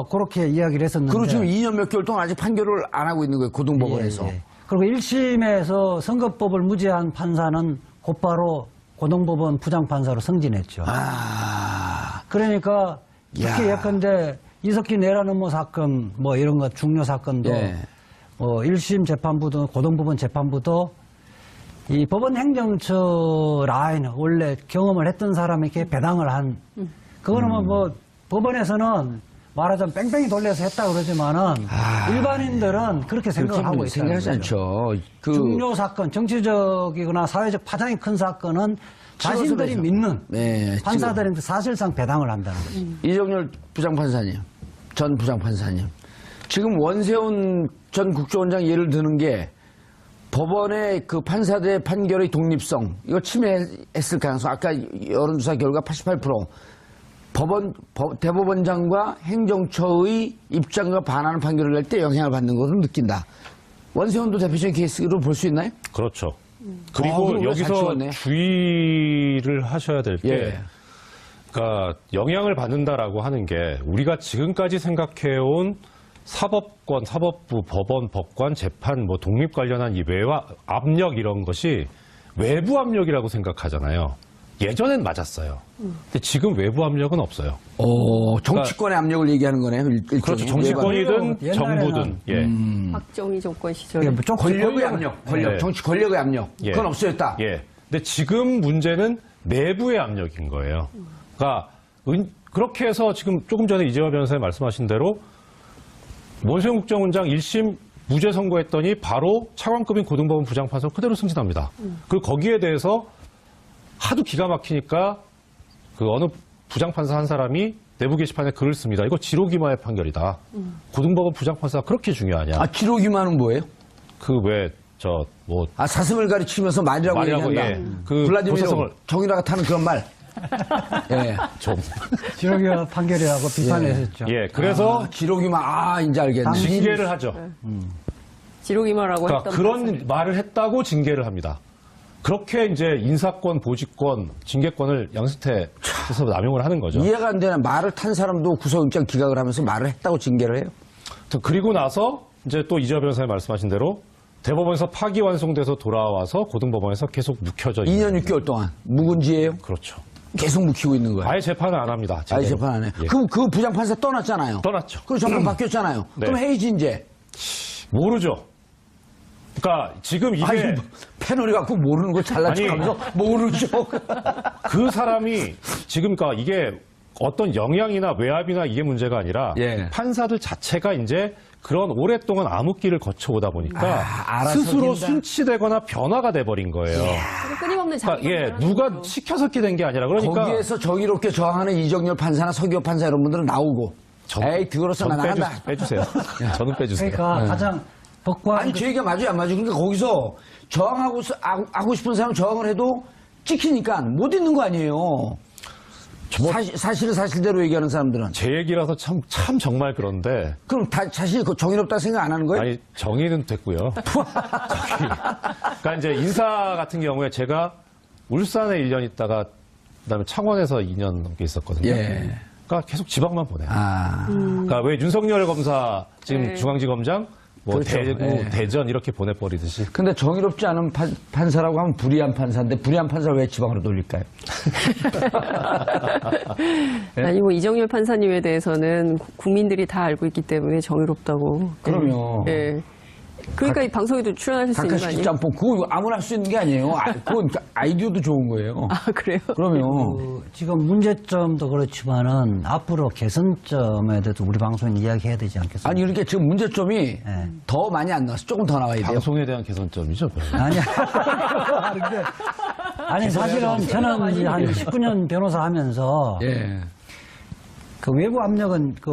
그렇게 이야기를 했었는데. 그리고 지금 2년 몇 개월 동안 아직 판결을 안 하고 있는 거예요. 고등법원에서. 예, 예. 그리고 1심에서 선거법을 무죄한 판사는 곧바로 고등법원 부장판사로 승진했죠. 그러니까 특히 야. 예컨대 이석기 내란음모 사건 이런 것 중요 사건도 예. 1심 재판부도 고등법원 재판부도 이 법원 행정처 라인 원래 경험을 했던 사람에게 배당을 한 그거는 법원에서는 말하자면 뺑뺑이 돌려서 했다 그러지만은 일반인들은 그렇게 생각을 하고 있다는 생각하지 거죠. 않죠. 중요 사건, 정치적이거나 사회적 파장이 큰 사건은 자신들이 치워서 믿는 네, 판사들한테 사실상 배당을 한다는 거죠. 이정열 부장판사님, 전 부장판사님. 지금 원세훈 전 국정원장 예를 드는 게 법원의 그 판사들의 판결의 독립성, 이거 침해했을 가능성, 아까 여론조사 결과 88%. 대법원장과 행정처의 입장과 반하는 판결을 낼 때 영향을 받는 것을 느낀다. 원세훈도 대표적인 케이스로 볼 수 있나요? 그렇죠. 그럼 그리고 잘 여기서 치웠네. 주의를 하셔야 될 게, 예. 그러니까 영향을 받는다라고 하는 게 우리가 지금까지 생각해온 사법권, 사법부, 법원, 법관, 재판, 독립 관련한 이 외화 압력 이런 것이 외부 압력이라고 생각하잖아요. 예전엔 맞았어요. 근데 지금 외부 압력은 없어요. 정치권의 압력을 얘기하는 거네요. 그렇죠. 정치권이든 옛날에는- 정부든. 예. 박정희 정권 시절에 이게 권력의 압력, 예. 정치 권력의 압력. 예. 그건 없어졌다. 예. 근데 지금 문제는 내부의 압력인 거예요. 그러니까 그렇게 해서 지금 조금 전에 이재화 변호사님 말씀하신 대로 원세훈 국정원장 1심 무죄 선고했더니 바로 차관급인 고등법원 부장판사로 그대로 승진합니다. 그리고 거기에 대해서 하도 기가 막히니까 그 어느 부장판사 한 사람이 내부 게시판에 글을 씁니다. 이거 지로기마의 판결이다. 고등법원 부장판사가 그렇게 중요하냐. 기록이만은 뭐예요? 사슴을 가르치면서 말이라고 말이라고, 얘기한다. 예. 그 블라디미르 도사성을- 정유라가 타는 그런 말. 예. 좀. 지역의 판결이라고 비판을 했었죠. 예. 그래서 기록이만, 이제 알겠네. 징계를 하죠. 지록이마라고 그러니까 했던 그런 판사들. 말을 했다고 징계를 합니다. 그렇게 이제 인사권, 보직권, 징계권을 양승태에서 남용을 하는 거죠. 이해가 안 되는 말을 탄 사람도 구속영장 기각을 하면서 말을 했다고 징계를 해요. 그리고 나서 이제 또 이재화 변호사님 말씀하신 대로 대법원에서 파기환송돼서 돌아와서 고등법원에서 계속 묵혀져 있는 2년 6개월 동안 묵은지예요. 그렇죠. 계속 묵히고 있는 거예요. 아예 재판을 안 합니다. 아예 제대로. 재판 안 해. 예. 그 부장판사 떠났잖아요. 떠났죠. 그 정권 바뀌었잖아요. 네. 그럼 헤이진제. 모르죠. 그러니까 지금 이게 아니, 패널이 갖고 모르는 걸 잘난 아니. 척하면서 모르죠. 그 사람이 지금 그러니까 이게 어떤 영향이나 외압이나 이게 문제가 아니라 예. 판사들 자체가 이제 그런 오랫동안 암흑기를 거쳐오다 보니까 알아서 스스로 된다. 순치되거나 변화가 돼버린 거예요. 끊임없는 그러니까 예, 자기가 누가 시켜서 끼 된 게 아니라 그러니까 거기에서 정의롭게 저항하는 이정열 판사나 서기호 판사 이런 분들은 나오고 에이 그거로서 나 나간다. 빼주세요. 저는 빼주세요. 그러니까 가장 법관 아니 제 얘기가 맞아요 안 맞아요. 그러니까 거기서 저항하고 하고 싶은 사람 저항을 해도 찍히니까 못 있는 거 아니에요. 사실은 사실대로 얘기하는 사람들은. 제 얘기라서 참 정말 그런데 그럼 자신이 정의롭다 생각 안 하는 거예요? 아니 정의는 됐고요. 그러니까 이제 인사 같은 경우에 제가 울산에 1년 있다가 그다음에 창원에서 2년 넘게 있었거든요. 예. 그러니까 계속 지방만 보내요. 아. 그러니까 왜 윤석열 검사 지금 네. 중앙지검장 뭐 그렇죠. 대구, 예. 대전 이렇게 보내버리듯이. 근데 정의롭지 않은 판사라고 하면 불의한 판사인데 불의한 판사를 왜 지방으로 돌릴까요? 아니 뭐 이정열 판사님에 대해서는 국민들이 다 알고 있기 때문에 정의롭다고. 그럼요. 예. 그러니까 이 방송에도 출연하실 수 있는 거 닭가슴 아니에요? 짬뽕 그거 아무나 할 수 있는 게 아니에요. 그건 아이디어도 좋은 거예요. 아 그래요? 그러면 지금 문제점도 그렇지만은 앞으로 개선점에 대해서 우리 방송에 이야기해야 되지 않겠습니까? 아니 이렇게 지금 문제점이 더 많이 안 나왔어. 조금 더 나와야 돼요. 방송에 대한 개선점이죠. 아니야. 근데 아니 사실은 저는 이제 한 19년 변호사 하면서 예. 그 외부 압력은 그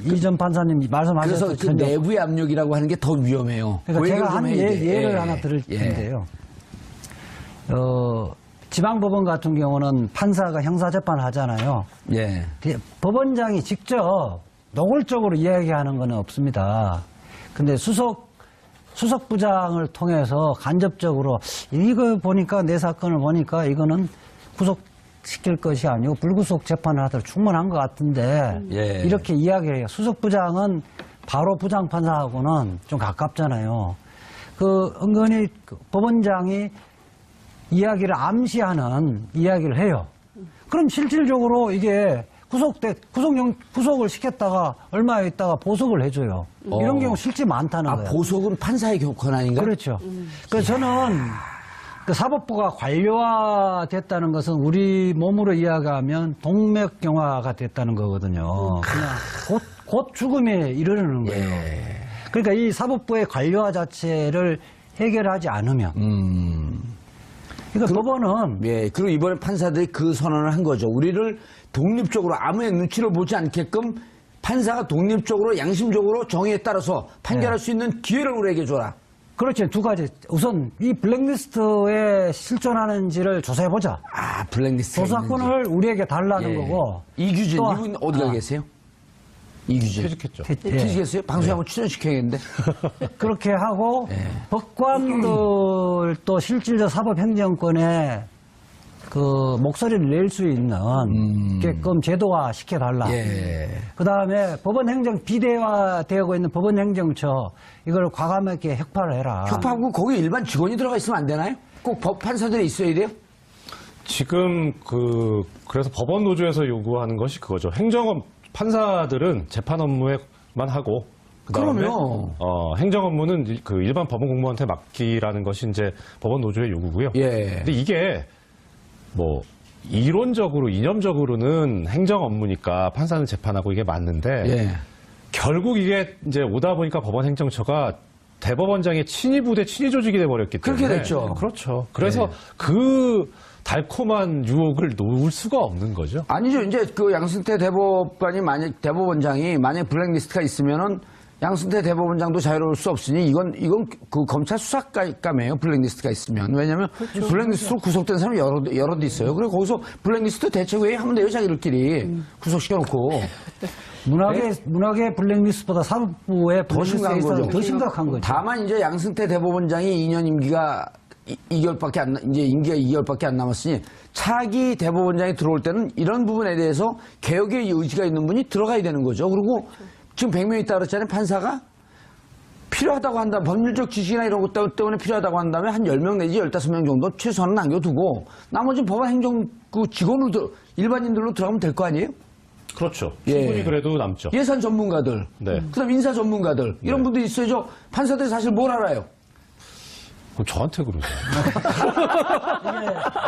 이전 판사님 그래서 말씀하셨던 그 내부의 압력이라고 하는 게 더 위험해요. 그러니까 그 제가 얘기를 좀 한 해야 돼. 예를 예. 하나 드릴 예. 텐데요. 지방법원 같은 경우는 판사가 형사재판을 하잖아요. 예. 법원장이 직접 노골적으로 이야기하는 건 없습니다. 근데 수석부장을 통해서 간접적으로 이거 보니까 내 사건을 보니까 이거는 구속시킬 것이 아니고 불구속 재판을 하도록 충분한 것 같은데 예. 이렇게 이야기해요. 수석부장은 바로 부장판사하고는 좀 가깝잖아요. 은근히 법원장이 이야기를 암시하는 이야기를 해요. 그럼 실질적으로 이게 구속을 시켰다가 얼마 있다가 보석을 해줘요. 이런 경우 실제 많다는 거예요. 보석은 판사의 권한인가? 그렇죠. 그래서 저는 그 사법부가 관료화됐다는 것은 우리 몸으로 이야기하면 동맥경화가 됐다는 거거든요. 그냥 곧 죽음에 이르는 거예요. 그러니까 이 사법부의 관료화 자체를 해결하지 않으면 그러니까 법원은 예, 그리고 이번에 판사들이 그 선언을 한 거죠. 우리를 독립적으로 아무의 눈치를 보지 않게끔 판사가 독립적으로 양심적으로 정의에 따라서 판결할 수 있는 기회를 우리에게 줘라. 그렇죠. 두 가지. 우선 이 블랙리스트에 실존하는지를 조사해보자. 블랙리스트. 조사권을 우리에게 달라는 거고. 이규진, 또 이분 어디가 계세요? 이규진. 퇴직했죠. 퇴직했어요? 방송에 한번 출연시켜야겠는데. 그렇게 하고 법관들도 실질적 사법행정권에 그 목소리를 낼 수 있는 게끔 제도화 시켜달라. 그 다음에 법원행정 비대화되고 있는 법원행정처 이걸 과감하게 혁파를 해라. 혁파하고 거기 일반 직원이 들어가 있으면 안 되나요? 꼭 판사들이 있어야 돼요? 지금 그래서 법원 노조에서 요구하는 것이 그거죠. 판사들은 재판 업무에만 하고 그다음에 그럼요. 행정 업무는 그 일반 법원 공무원한테 맡기라는 것이 이제 법원 노조의 요구고요. 근데 이게 뭐 이론적으로 이념적으로는 행정 업무니까 판사는 재판하고 이게 맞는데 결국 이게 이제 오다 보니까 법원 행정처가 대법원장의 친위 부대 친위 조직이 돼 버렸기 때문에 그렇게 됐죠. 그렇죠. 그래서 그 달콤한 유혹을 놓을 수가 없는 거죠. 아니죠. 이제 그 양승태 대법원장이 만약 블랙리스트가 있으면은 양승태 대법원장도 자유로울 수 없으니 이건 그 검찰 수사감이에요. 블랙리스트가 있으면. 왜냐면 블랙리스트로 구속된 사람이 여러 대 있어요. 그리고 거기서 블랙리스트 대책회의 하면 돼요. 자기들끼리 구속시켜놓고. 문학의 블랙리스트보다 사법부의 더 심각한 거죠. 더 심각한 거죠. 다만 이제 양승태 대법원장이 2년 임기가 2개월밖에 안 남았으니 차기 대법원장이 들어올 때는 이런 부분에 대해서 개혁의 의지가 있는 분이 들어가야 되는 거죠. 그리고 지금 100명 있다 그랬잖아요. 판사가 필요하다고 한다면 법률적 지식이나 이런 것 때문에 필요하다고 한다면 한 10명 내지 15명 정도 최소한은 남겨두고 나머지 법원 행정 그 직원으로 일반인들로 들어가면 될 거 아니에요? 그렇죠. 충분히 그래도 남죠. 예산 전문가들, 그다음 인사 전문가들 이런 분들이 있어야죠. 판사들이 사실 뭘 알아요? 그럼 저한테 그러세요.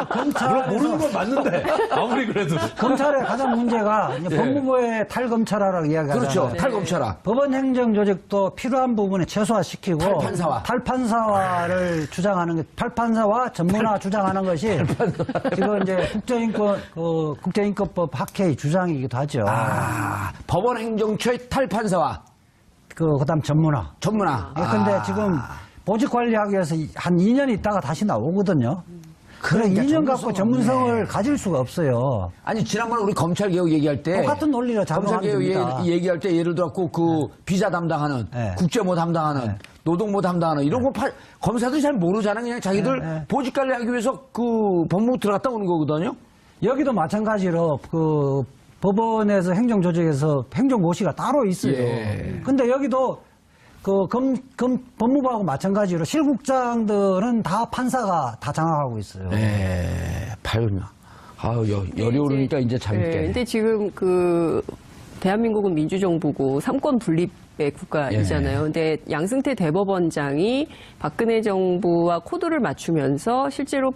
검찰 모르는 건 맞는데 아무리 그래도 검찰의 가장 문제가 이제 법무부의 탈검찰화라고 이야기하잖아요. 그렇죠. 탈검찰화. 법원 행정 조직도 필요한 부분에 최소화시키고 탈판사화를 주장하는 게 탈판사와 전문화 주장하는 것이 지금 이제 국제인권법 학회의 주장이기도 하죠. 법원 행정처의 탈판사화. 그다음 전문화. 근데 지금 보직 관리하기 위해서 한 2년 있다가 다시 나오거든요. 그러니까 2년 갖고 전문성을 가질 수가 없어요. 아니 지난번에 우리 검찰개혁 얘기할 때 똑같은 논리로 작용하는 겁니다. 검찰개혁 얘기할 때 예를 들어서 그 비자 담당하는 국제모 담당하는 노동모 담당하는 이런 거 검사들이 잘 모르잖아요. 그냥 자기들 보직 관리하기 위해서 그 법무부 들어갔다 오는 거거든요. 여기도 마찬가지로 그 법원에서 행정조직에서 행정고시가 따로 있어요. 근데 여기도 법무부하고 마찬가지로 실국장들은 다 판사가 다 장악하고 있어요. 네, 발나. 열이 오르니까 이제 재밌게. 네, 근데 지금 대한민국은 민주정부고 삼권 분립의 국가이잖아요. 근데 양승태 대법원장이 박근혜 정부와 코드를 맞추면서 실제로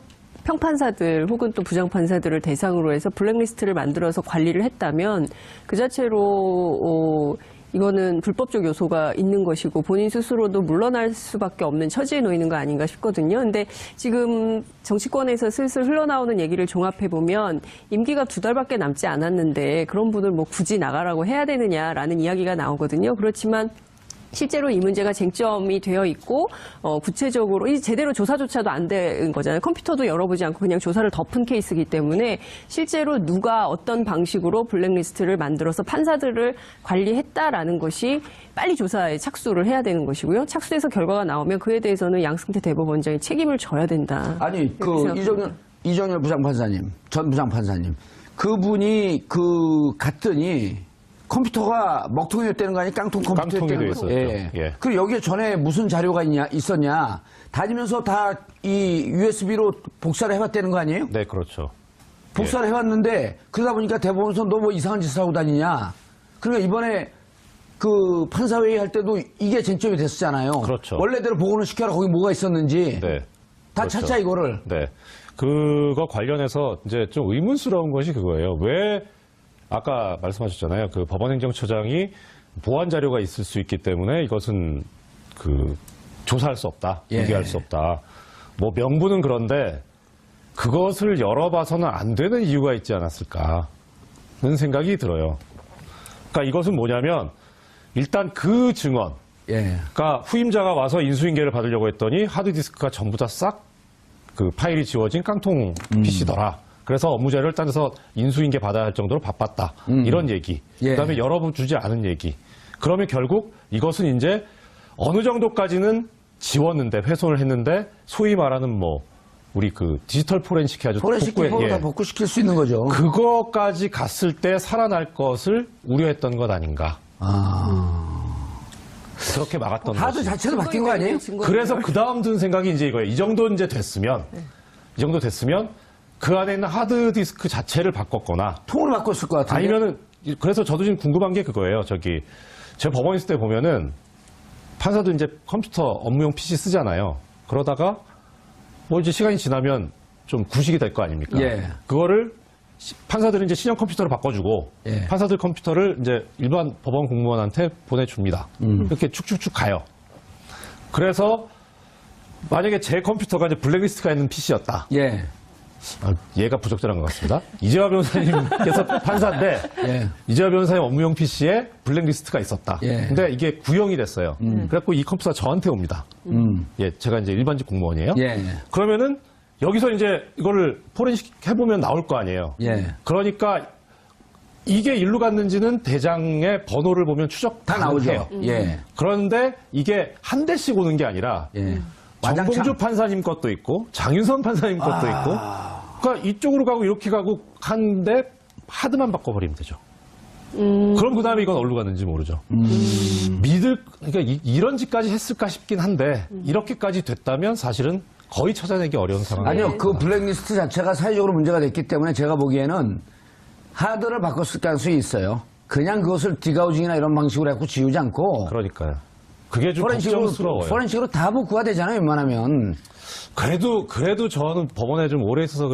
평판사들 혹은 또 부장판사들을 대상으로 해서 블랙리스트를 만들어서 관리를 했다면 그 자체로 이거는 불법적 요소가 있는 것이고 본인 스스로도 물러날 수밖에 없는 처지에 놓이는 거 아닌가 싶거든요. 근데 지금 정치권에서 슬슬 흘러나오는 얘기를 종합해보면 임기가 2달밖에 남지 않았는데 그런 분을 뭐 굳이 나가라고 해야 되느냐라는 이야기가 나오거든요. 그렇지만 실제로 이 문제가 쟁점이 되어 있고 구체적으로 제대로 조사조차도 안 된 거잖아요. 컴퓨터도 열어보지 않고 그냥 조사를 덮은 케이스이기 때문에 실제로 누가 어떤 방식으로 블랙리스트를 만들어서 판사들을 관리했다라는 것이 빨리 조사에 착수를 해야 되는 것이고요. 착수해서 결과가 나오면 그에 대해서는 양승태 대법원장이 책임을 져야 된다. 아니 이렇게 이정열 부장판사님, 전 부장판사님, 그분이 갔더니 컴퓨터가 먹통이었다는 거 아니에요? 깡통 컴퓨터였다는 거. 예. 예. 그리고 여기에 전에 무슨 자료가 있었냐? 다니면서 다 이 USB로 복사를 해봤다는 거 아니에요? 네, 그렇죠. 복사를 해봤는데 그러다 보니까 대법원에서 너 뭐 이상한 짓을 하고 다니냐? 그러니까 이번에 판사회의 할 때도 이게 쟁점이 됐었잖아요. 그렇죠. 원래대로 복원을 시켜라. 거기 뭐가 있었는지. 네. 다 그렇죠. 찾자 이거를. 네. 그거 관련해서 이제 좀 의문스러운 것이 그거예요. 왜 아까 말씀하셨잖아요. 법원행정처장이 보안 자료가 있을 수 있기 때문에 이것은 조사할 수 없다. 공개할 수 없다. 뭐 명분은 그런데 그것을 열어봐서는 안 되는 이유가 있지 않았을까는 생각이 들어요. 그러니까 이것은 뭐냐면 일단 그 증언. 그러니까 후임자가 와서 인수인계를 받으려고 했더니 하드디스크가 전부 다 싹 파일이 지워진 깡통 PC더라. 그래서 업무 자료를 딴 데서 인수인계 받아야 할 정도로 바빴다. 이런 얘기. 그다음에 여러분 주지 않은 얘기. 그러면 결국 이것은 이제 어느 정도까지는 지웠는데 훼손을 했는데 소위 말하는 우리 디지털 포렌식 해가지고 포렌식 기법으로 다 복구시킬 수 있는 거죠. 그거까지 갔을 때 살아날 것을 우려했던 것 아닌가. 그렇게 막았던 하드 거지. 자체도 바뀐 거 아니에요? 그래서 그 다음 든 생각이 이제 이거예요. 이 정도 됐으면 그 안에 있는 하드디스크 자체를 바꿨거나 통으로 바꿨을 것 같은데. 아니면은 그래서 저도 지금 궁금한 게 그거예요. 제가 법원 있을 때 보면은 판사도 이제 컴퓨터 업무용 PC 쓰잖아요. 그러다가 이제 시간이 지나면 좀 구식이 될 거 아닙니까? 그거를 판사들은 이제 신형 컴퓨터로 바꿔주고 판사들 컴퓨터를 이제 일반 법원 공무원한테 보내줍니다. 이렇게 축축축 가요. 그래서 만약에 제 컴퓨터가 이제 블랙리스트가 있는 PC였다. 얘가 부적절한 것 같습니다. 이재화 변호사님께서 판사인데 이재화 변호사님 업무용 PC에 블랙리스트가 있었다. 근데 이게 구형이 됐어요. 그래갖고 이 컴퓨터가 저한테 옵니다. 제가 이제 일반직 공무원이에요. 그러면은 여기서 이제 이거를 포렌식 해보면 나올 거 아니에요. 그러니까 이게 일로 갔는지는 대장의 번호를 보면 추적 다 나오죠. 그런데 이게 한 대씩 오는 게 아니라 정봉주 판사님 것도 있고 장윤선 판사님 것도 있고 그러니까 이쪽으로 가고 이렇게 가고 하는데 하드만 바꿔버리면 되죠. 그럼 그 다음에 이건 어디로 갔는지 모르죠. 그러니까 이런 짓까지 했을까 싶긴 한데 이렇게까지 됐다면 사실은 거의 찾아내기 어려운 상황이에요. 아니요. 그 블랙리스트 자체가 사회적으로 문제가 됐기 때문에 제가 보기에는 하드를 바꿨을 가능성이 있어요. 그냥 그것을 디가우징이나 이런 방식으로 해서 지우지 않고 그러니까요. 그게 좀 걱정스러워요. 포렌식으로 다 복구가 되잖아요, 웬만하면. 그래도 저는 법원에 좀 오래 있어서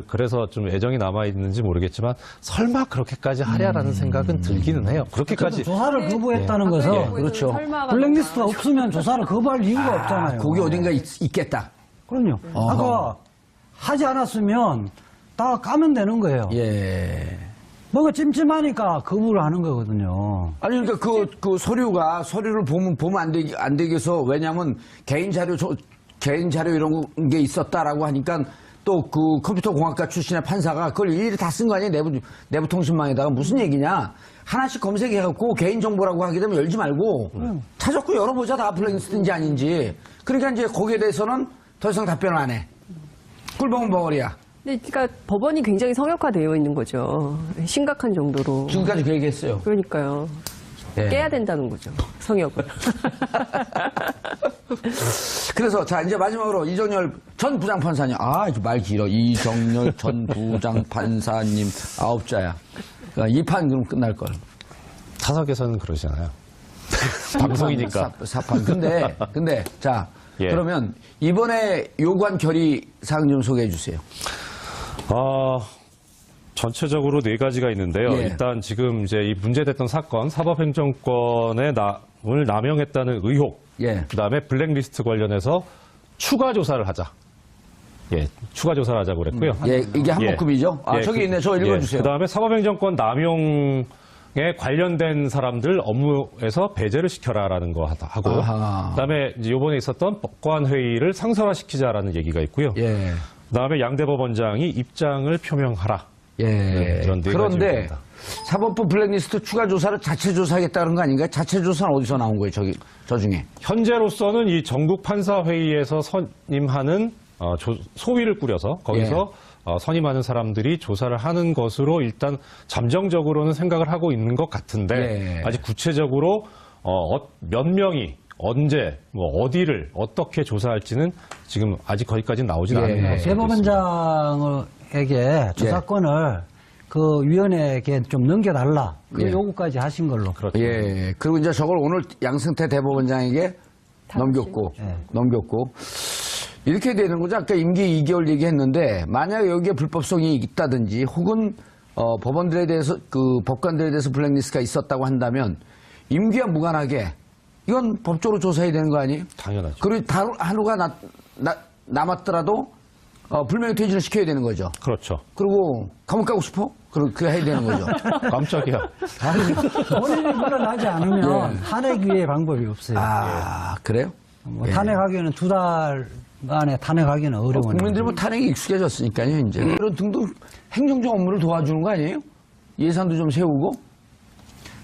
그래서 좀 애정이 남아있는지 모르겠지만 설마 그렇게까지 하랴라는 생각은 들기는 해요. 그렇게까지. 조사를 거부했다는 것은 그렇죠. 블랙리스트가 없으면 조사를 거부할 이유가 없잖아요. 거기 어딘가 있겠다. 그럼요. 아까 하지 않았으면 다 까면 되는 거예요. 뭔가 찜찜하니까 거부를 하는 거거든요. 아니, 그러니까 서류를 보면 안 되게 해서, 왜냐면 개인 자료 이런 게 있었다라고 하니까 또 컴퓨터 공학과 출신의 판사가 그걸 일일이 다 쓴 거 아니에요? 내부 통신망에다가 무슨 얘기냐? 하나씩 검색해갖고 개인정보라고 하게 되면 열지 말고 찾았고 열어보자. 다 블랙리스트인지 아닌지. 그러니까 이제 거기에 대해서는 더 이상 답변을 안 해. 꿀봉은 벙어리야. 그러니까 법원이 굉장히 성역화되어 있는 거죠. 심각한 정도로. 지금까지 그 얘기했어요. 그러니까요. 예. 깨야 된다는 거죠. 성역을. 그래서 자 이제 마지막으로 이정열 전 부장판사님 말 길어 이정열 전 부장판사님 9자야. 그러니까 2판 그럼 끝날 걸. 타석에서는 그러시잖아요. 방송이니까. 사판. 근데 자 예. 그러면 이번에 요구한 결의 사항 좀 소개해 주세요. 전체적으로 4가지가 있는데요. 예. 일단 지금 이제 이 문제됐던 사건, 사법행정권의 을 남용했다는 의혹, 예. 그다음에 블랙리스트 관련해서 추가 조사를 하자. 예, 추가 조사를 하자고 그랬고요. 예, 이게 한묶음이죠. 예, 저기 있네. 저 읽어주세요. 그다음에 사법행정권 남용에 관련된 사람들 업무에서 배제를 시켜라라는 거 하고, 아하. 그다음에 이제 이번에 있었던 법관 회의를 상설화시키자라는 얘기가 있고요. 예. 그다음에 양 대법원장이 입장을 표명하라. 예. 이런 4가지 그런데 요구입니다. 사법부 블랙리스트 추가 조사를 자체 조사하겠다는 거 아닌가요? 자체 조사는 어디서 나온 거예요? 저 중에. 현재로서는 이 전국 판사 회의에서 선임하는 소위를 꾸려서 거기서 선임하는 사람들이 조사를 하는 것으로 일단 잠정적으로는 생각을 하고 있는 것 같은데 예. 아직 구체적으로 몇 명이 언제 어디를 어떻게 조사할지는 지금 아직 거기까지는 나오진 않은 것 같습니다. 대법원장에게 조사권을 그 위원회에게 좀 넘겨달라. 그 예. 요구까지 하신 걸로. 그렇죠. 예. 그리고 이제 저걸 오늘 양승태 대법원장에게 넘겼고. 이렇게 되는 거죠. 아까 임기 2개월 얘기했는데 만약에 여기에 불법성이 있다든지 혹은 법원들에 대해서 법관들에 대해서 블랙리스트가 있었다고 한다면 임기와 무관하게 이건 법적으로 조사해야 되는 거 아니에요? 당연하죠. 그리고 하루가 남았더라도 불명예 퇴진을 시켜야 되는 거죠. 그렇죠. 그리고 감옥 가고 싶어? 그렇게 해야 되는 거죠. 깜짝이야. 본인이 물러나지 않으면 탄핵 위에 방법이 없어요. 그래요? 뭐 탄핵하기에는 2달 안에 탄핵하기는 어려운. 국민들이 뭐 탄핵이 익숙해졌으니까요, 이제. 이런 등등 행정적 업무를 도와주는 거 아니에요? 예산도 좀 세우고?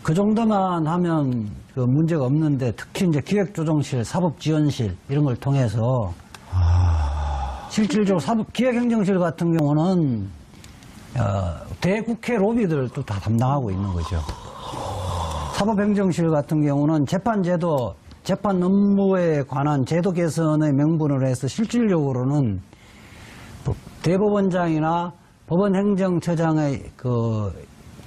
그 정도만 하면 그 문제가 없는데 특히 이제 기획조정실, 사법지원실 이런 걸 통해서 실질적으로 기획행정실 같은 경우는 대국회 로비들도 다 담당하고 있는 거죠. 사법행정실 같은 경우는 재판제도, 재판 업무에 관한 제도 개선의 명분으로 해서 실질적으로는 대법원장이나 법원행정처장의 그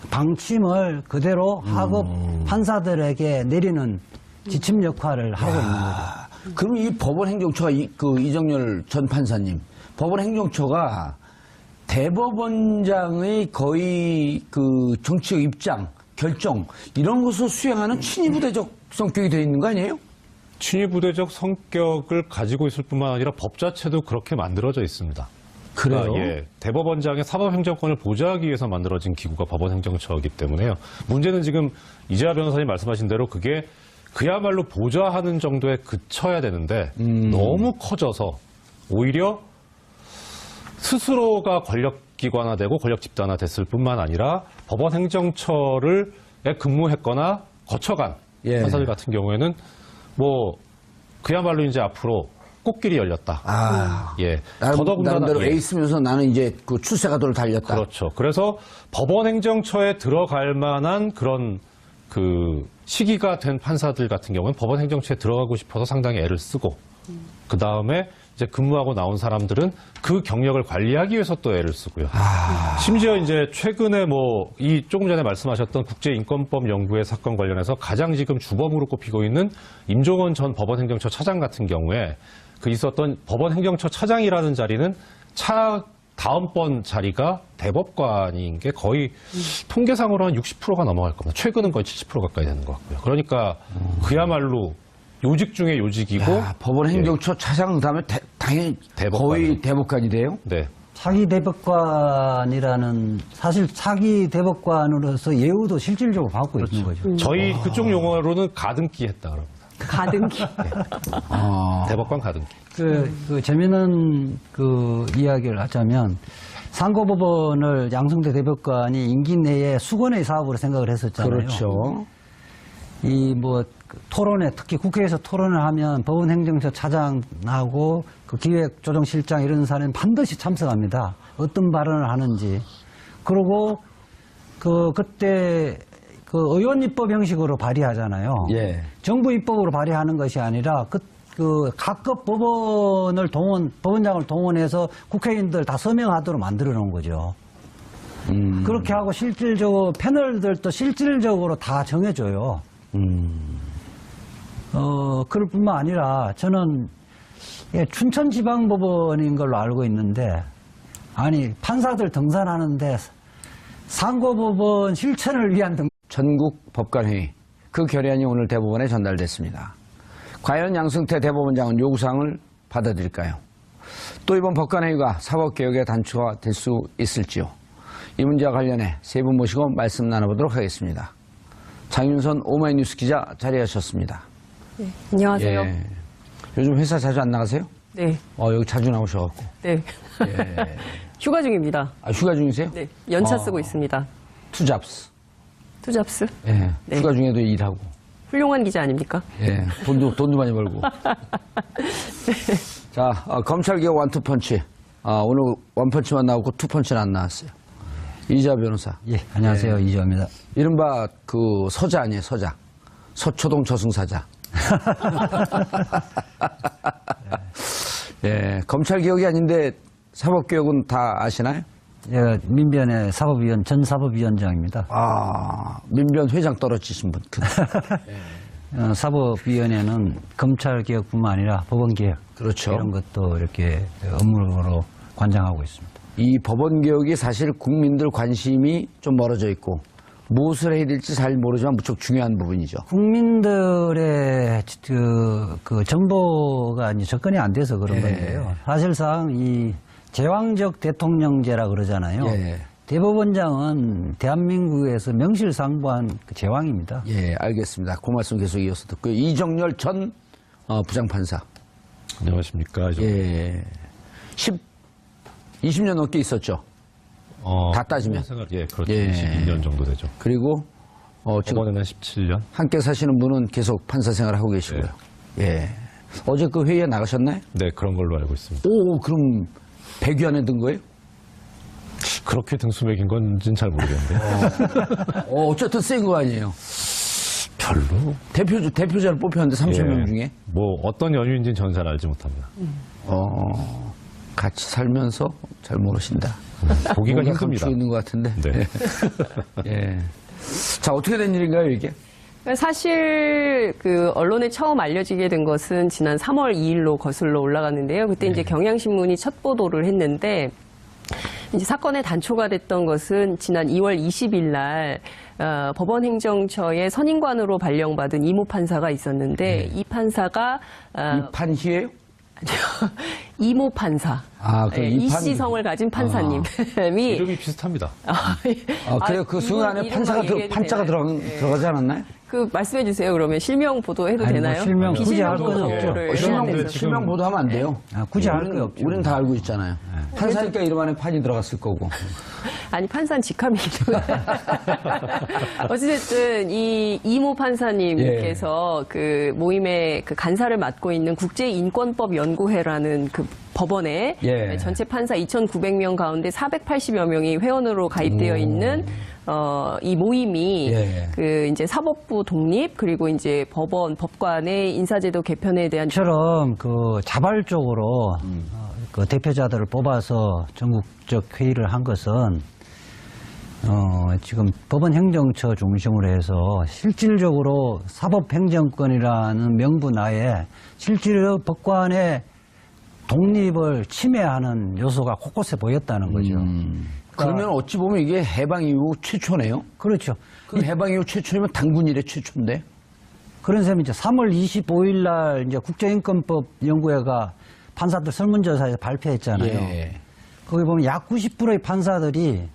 방침을 그대로 하급 판사들에게 내리는 지침 역할을 하고 있는 거죠. 그럼 이 법원행정처가 이정열 전 판사님, 법원행정처가 대법원장의 거의 그 정치적 입장, 결정 이런 것을 수행하는 친위부대적 성격이 되어 있는 거 아니에요? 친위부대적 성격을 가지고 있을 뿐만 아니라 법 자체도 그렇게 만들어져 있습니다. 그래요? 예, 대법원장의 사법행정권을 보좌하기 위해서 만들어진 기구가 법원행정처이기 때문에요. 문제는 지금 이재하 변호사님 말씀하신 대로 그게 그야말로 보좌하는 정도에 그쳐야 되는데 너무 커져서 오히려 스스로가 권력기관화되고 권력집단화 됐을 뿐만 아니라 법원행정처를 근무했거나 거쳐간 예. 판사들 같은 경우에는 뭐 그야말로 이제 앞으로 꽃길이 열렸다. 예. 나름대로 예. 에이스면서 나는 이제 그 출세가도를 달렸다. 그렇죠. 그래서 법원행정처에 들어갈 만한 그런 그 시기가 된 판사들 같은 경우는 법원행정처에 들어가고 싶어서 상당히 애를 쓰고 그 다음에 이제 근무하고 나온 사람들은 그 경력을 관리하기 위해서 또 애를 쓰고요. 심지어 이제 최근에 조금 전에 말씀하셨던 국제인권법 연구회 사건 관련해서 가장 지금 주범으로 꼽히고 있는 임종원 전 법원행정처 차장 같은 경우에 그 있었던 법원행정처 차장이라는 자리는 다음번 자리가 대법관인 게 거의 통계상으로 한 60%가 넘어갈 겁니다. 최근은 거의 70% 가까이 되는 것 같고요. 그러니까 그야말로 요직 중에 요직이고 법원행정처 차장 다음에 당연히 거의 대법관이 돼요? 네. 차기 대법관이라는 사실 차기 대법관으로서 예우도 실질적으로 받고 있는 거죠. 저희 그쪽 용어로는 가등기 했다 그럽니다. 가등기. 대법관 가등기. 그 재미있는 그 이야기를 하자면 상고법원을 양승태 대법관이 임기 내에 수건의 사업으로 생각을 했었잖아요. 그렇죠. 토론회, 특히 국회에서 토론을 하면 법원행정처 차장하고 그 기획조정실장 이런 사람은 반드시 참석합니다. 어떤 발언을 하는지. 그리고 그때 그 의원 입법 형식으로 발의하잖아요. 예. 정부 입법으로 발의하는 것이 아니라 각급 법원장을 동원해서 국회의원들 다 서명하도록 만들어 놓은 거죠. 그렇게 하고 실질적으로 패널들도 실질적으로 다 정해줘요. 그럴 뿐만 아니라 저는 춘천지방법원인 걸로 알고 있는데 아니 판사들 등산하는데 상고법원 실천을 위한 전국 법관회의 그 결의안이 오늘 대법원에 전달됐습니다. 과연 양승태 대법원장은 요구사항을 받아들일까요? 또 이번 법관회의가 사법개혁의 단초가 될 수 있을지요? 이 문제와 관련해 세 분 모시고 말씀 나눠보도록 하겠습니다. 장윤선 오마이뉴스 기자 자리하셨습니다. 네, 안녕하세요. 예. 요즘 회사 자주 안 나가세요? 네. 여기 자주 나오셔갖고. 네. 예. 휴가 중입니다. 휴가 중이세요? 네. 연차 쓰고 있습니다. 투잡스. 투잡스? 예. 네. 휴가 중에도 일하고. 훌륭한 기자 아닙니까? 예. 돈도 많이 벌고. 자, 검찰개혁 원투펀치. 오늘 원펀치만 나오고 투펀치는 안 나왔어요. 이자 변호사. 예, 안녕하세요. 이주호입니다. 이른바 그 서자 아니에요, 서자. 서초동 저승사자. 예, 검찰개혁이 아닌데 사법개혁은 다 아시나요? 예, 민변의 전 사법위원장입니다. 민변 회장 떨어지신 분. 사법위원회는 검찰개혁뿐만 아니라 법원개혁. 그렇죠. 이런 것도 이렇게 업무로 관장하고 있습니다. 이 법원개혁이 사실 국민들 관심이 좀 멀어져 있고 무엇을 해야 될지 잘 모르지만 무척 중요한 부분이죠. 국민들의 그 정보가 이제 접근이 안 돼서 그런 건데요. 사실상 이 제왕적 대통령제라 그러잖아요. 예. 대법원장은 대한민국에서 명실상부한 그 제왕입니다. 예, 알겠습니다. 그 말씀 계속 이어서 듣고요. 이정열 전 부장판사. 안녕하십니까. 예. 20년 넘게 있었죠. 다 따지면. 예, 그렇죠. 예. 22년 정도 되죠. 그리고 지금 법원에는 17년. 함께 사시는 분은 계속 판사 생활을 하고 계시고요. 예. 어제 그 회의에 나가셨나요? 네, 그런 걸로 알고 있습니다. 오, 그럼 100위 안에 든 거예요? 그렇게 등수맥인 건지는 잘 모르겠는데. 어쨌든 센 거 아니에요. 별로. 대표자를 뽑혔는데 30명 중에. 뭐 어떤 연유인지는 저는 잘 알지 못합니다. 같이 살면서 잘 모르신다. 보기가 뭔가 힘듭니다. 감추고 있는 것 같은데. 네. 예. 자, 어떻게 된 일인가요, 이게? 사실 그 언론에 처음 알려지게 된 것은 지난 3월 2일로 거슬러 올라갔는데요. 그때 이제 경향신문이 첫 보도를 했는데 이제 사건의 단초가 됐던 것은 지난 2월 20일 날 법원행정처의 선임관으로 발령받은 이모 판사가 있었는데 이 판사가 이판희예요? 이모 판사. 그럼 이씨성을 가진 판사님이 이름이 비슷합니다. 그래요. 그 순간에 판자가 들어가지 않았나요? 그 말씀해 주세요. 그러면 실명 보도해도 되나요? 실명 굳이 할 비실명도 건 없죠. 보도를 실명 보도하면 안 돼요. 굳이 할 거 없죠. 우리는 다 알고 있잖아요. 판사니까 이름 안에 판이 들어갔을 거고. 아니 판사는 직함이기도 어찌됐든 이 이모 판사님께서 그 모임의 그 간사를 맡고 있는 국제인권법연구회라는 그 법원에 전체 판사 2,900명 가운데 480여 명이 회원으로 가입되어 있는 이 모임이 그 이제 사법부 독립 그리고 이제 법관의 인사제도 개편에 대한 처럼 그 자발적으로 그 대표자들을 뽑아서 전국적 회의를 한 것은 지금 법원행정처 중심으로 해서 실질적으로 사법행정권이라는 명분 하에 실질로 법관의 독립을 침해하는 요소가 곳곳에 보였다는 거죠. 그러면 어찌 보면 이게 해방 이후 최초네요? 그렇죠. 그 해방 이후 최초면 당군 이래 최초인데? 그런 셈이죠. 3월 25일 날 이제 국제인권법 연구회가 판사들 설문조사에서 발표했잖아요. 거기 보면 약 90%의 판사들이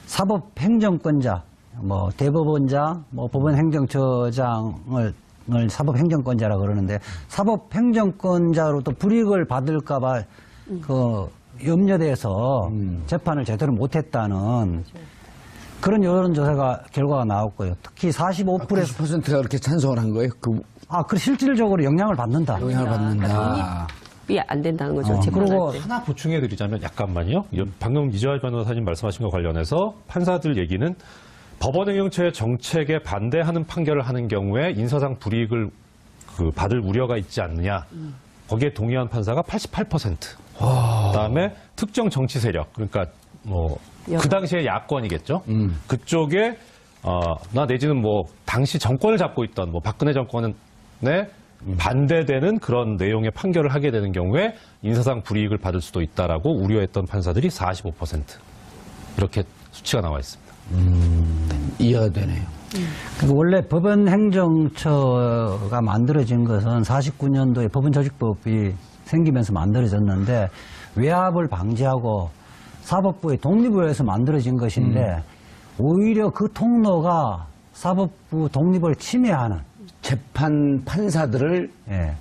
사법행정권자, 뭐 대법원장, 뭐 법원행정처장을 사법행정권자라 그러는데 사법행정권자로 또 불이익을 받을까봐 그 염려돼서 재판을 제대로 못했다는 그런 여론조사가 결과가 나왔고요. 특히 45%에서 90%가 그렇게 찬성을 한 거예요? 그 실질적으로 영향을 받는다. 영향을 받는다. 독립이 안 된다는 거죠. 그리고 하나 보충해드리자면 약간만요. 방금 이재화 변호사님 말씀하신 것 관련해서 판사들 얘기는 법원행정처의 정책에 반대하는 판결을 하는 경우에 인사상 불이익을 받을 우려가 있지 않느냐. 거기에 동의한 판사가 88%. 그다음에 특정 정치 세력, 그러니까 뭐 그 당시에 야권이겠죠. 그쪽에 나 내지는 뭐 당시 정권을 잡고 있던 뭐 박근혜 정권에 반대되는 그런 내용의 판결을 하게 되는 경우에 인사상 불이익을 받을 수도 있다라고 우려했던 판사들이 45%. 이렇게 수치가 나와 있습니다. 이해가 되네요. 그러니까 원래 법원행정처가 만들어진 것은 49년도에 법원조직법이 생기면서 만들어졌는데 외압을 방지하고 사법부의 독립을 위해서 만들어진 것인데 오히려 그 통로가 사법부 독립을 침해하는 재판 판사들을 예.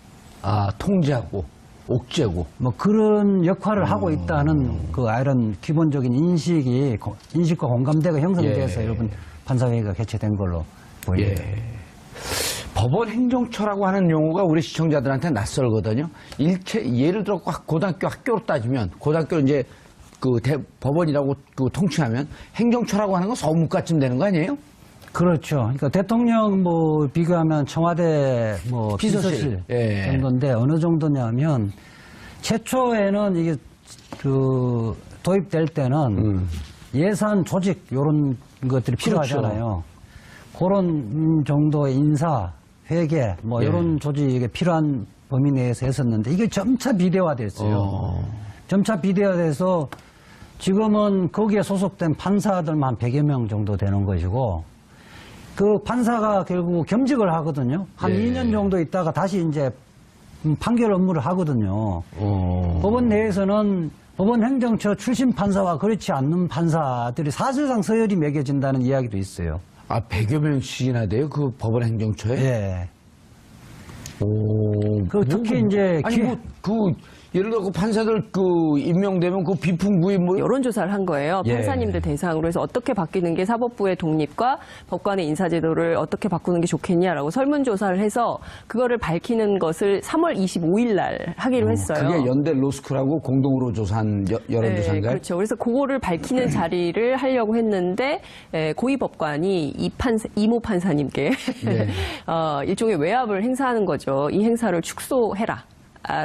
통제하고 옥죄고 뭐 그런 역할을 하고 있다는 그 이런 기본적인 인식과 공감대가 형성돼서 여러분 판사회의가 개최된 걸로 보입니다. 법원 행정처라고 하는 용어가 우리 시청자들한테 낯설거든요. 예를 들어 고등학교 학교로 따지면 고등학교 이제 법원이라고 통칭하면 행정처라고 하는 건 서무과쯤 되는 거 아니에요? 그렇죠. 그러니까 대통령 뭐 비교하면 청와대 뭐 비서실 정도인데 어느 정도냐면 최초에는 이게 도입될 때는 예산 조직 이런 것들이 필요하잖아요. 그런 정도의 인사, 회계 뭐 이런 조직에 필요한 범위 내에서 했었는데 이게 점차 비대화됐어요. 점차 비대화돼서 지금은 거기에 소속된 판사들만 100여 명 정도 되는 것이고 그 판사가 결국 겸직을 하거든요. 한 2년 정도 있다가 다시 이제 판결 업무를 하거든요. 법원 내에서는 법원 행정처 출신 판사와 그렇지 않는 판사들이 사실상 서열이 매겨진다는 이야기도 있어요. 100여 명씩이나 돼요? 그 법원 행정처에? 예. 특히 이제 예를 들어 그 판사들 임명되면 그 비풍부인 뭐 여론조사를 한 거예요. 판사님들 대상으로 해서 어떻게 바뀌는 게 사법부의 독립과 법관의 인사제도를 어떻게 바꾸는 게 좋겠냐라고 설문조사를 해서 그거를 밝히는 것을 3월 25일 날 하기로 했어요. 그게 연대 로스쿨하고 공동으로 조사한 여론조사인가요? 그렇죠. 그래서 그거를 밝히는 자리를 하려고 했는데 고위법관이 이모 판사님께 일종의 외압을 행사하는 거죠. 이 행사를 축소해라.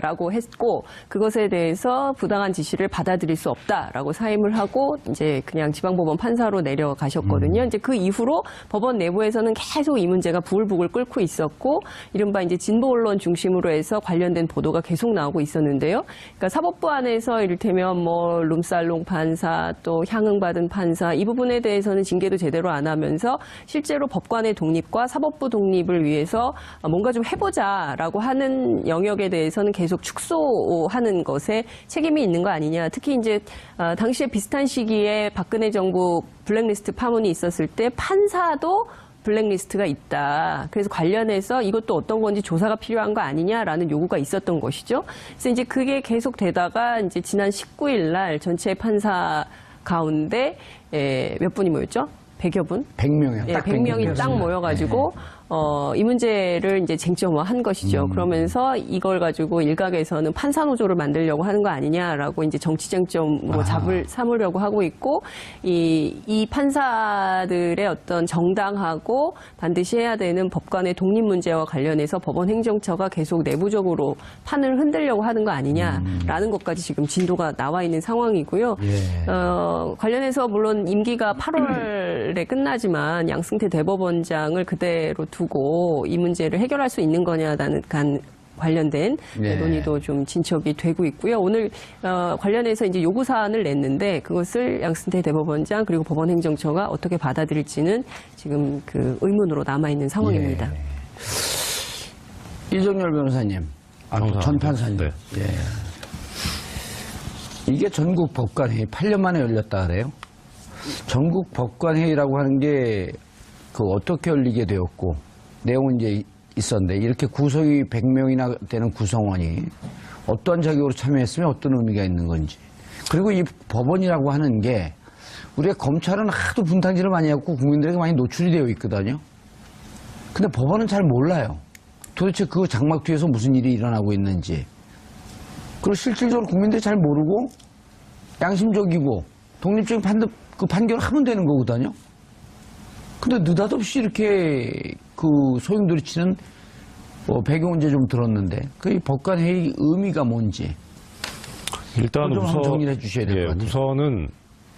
라고 했고 그것에 대해서 부당한 지시를 받아들일 수 없다라고 사임을 하고 이제 그냥 지방법원 판사로 내려가셨거든요. 이제 그 이후로 법원 내부에서는 계속 이 문제가 부글부글 끓고 있었고 이른바 이제 진보 언론 중심으로 해서 관련된 보도가 계속 나오고 있었는데요. 그러니까 사법부 안에서 이를테면 뭐 룸살롱 판사 또 향응받은 판사 이 부분에 대해서는 징계도 제대로 안 하면서 실제로 법관의 독립과 사법부 독립을 위해서 뭔가 좀 해보자라고 하는 영역에 대해서는 계속 축소하는 것에 책임이 있는 거 아니냐. 특히 이제 당시에 비슷한 시기에 박근혜 정부 블랙리스트 파문이 있었을 때 판사도 블랙리스트가 있다. 그래서 관련해서 이것도 어떤 건지 조사가 필요한 거 아니냐라는 요구가 있었던 것이죠. 그래서 이제 그게 계속 되다가 이제 지난 19일 날 전체 판사 가운데 몇 분이 모였죠? 100여 분? 100명이요. 딱 100명이 딱 모여가지고 이 문제를 이제 쟁점화한 것이죠. 그러면서 이걸 가지고 일각에서는 판사 노조를 만들려고 하는 거 아니냐라고 이제 정치 쟁점으로 삼으려고 하고 있고 이 판사들의 어떤 정당하고 반드시 해야 되는 법관의 독립 문제와 관련해서 법원 행정처가 계속 내부적으로 판을 흔들려고 하는 거 아니냐라는 것까지 지금 진도가 나와 있는 상황이고요. 관련해서 물론 임기가 8월에 끝나지만 양승태 대법원장을 그대로 두고 이 문제를 해결할 수 있는 거냐라는 관련된 논의도 좀 진척이 되고 있고요. 오늘 관련해서 이제 요구 사안을 냈는데 그것을 양승태 대법원장 그리고 법원행정처가 어떻게 받아들일지는 지금 그 의문으로 남아 있는 상황입니다. 이정열 변호사님, 전 판사님. 이게 전국 법관회의 8년 만에 열렸다 그래요. 전국 법관회의라고 하는 게 어떻게 열리게 되었고 내용은 이제 있었는데 이렇게 구성이 100명이나 되는 구성원이 어떠한 자격으로 참여했으면 어떤 의미가 있는 건지 그리고 이 법원이라고 하는 게 우리가 검찰은 하도 분탕질을 많이 했고 국민들에게 많이 노출이 되어 있거든요. 근데 법원은 잘 몰라요. 도대체 그 장막 뒤에서 무슨 일이 일어나고 있는지 그리고 실질적으로 국민들이 잘 모르고 양심적이고 독립적인 판결을 하면 되는 거거든요. 근데 느닷없이 이렇게 그 소용돌이 치는 배경 문제 좀 들었는데 그 법관회의 의미가 뭔지 일단 좀 한번 정리를 해주셔야 될 것 같아요. 우선은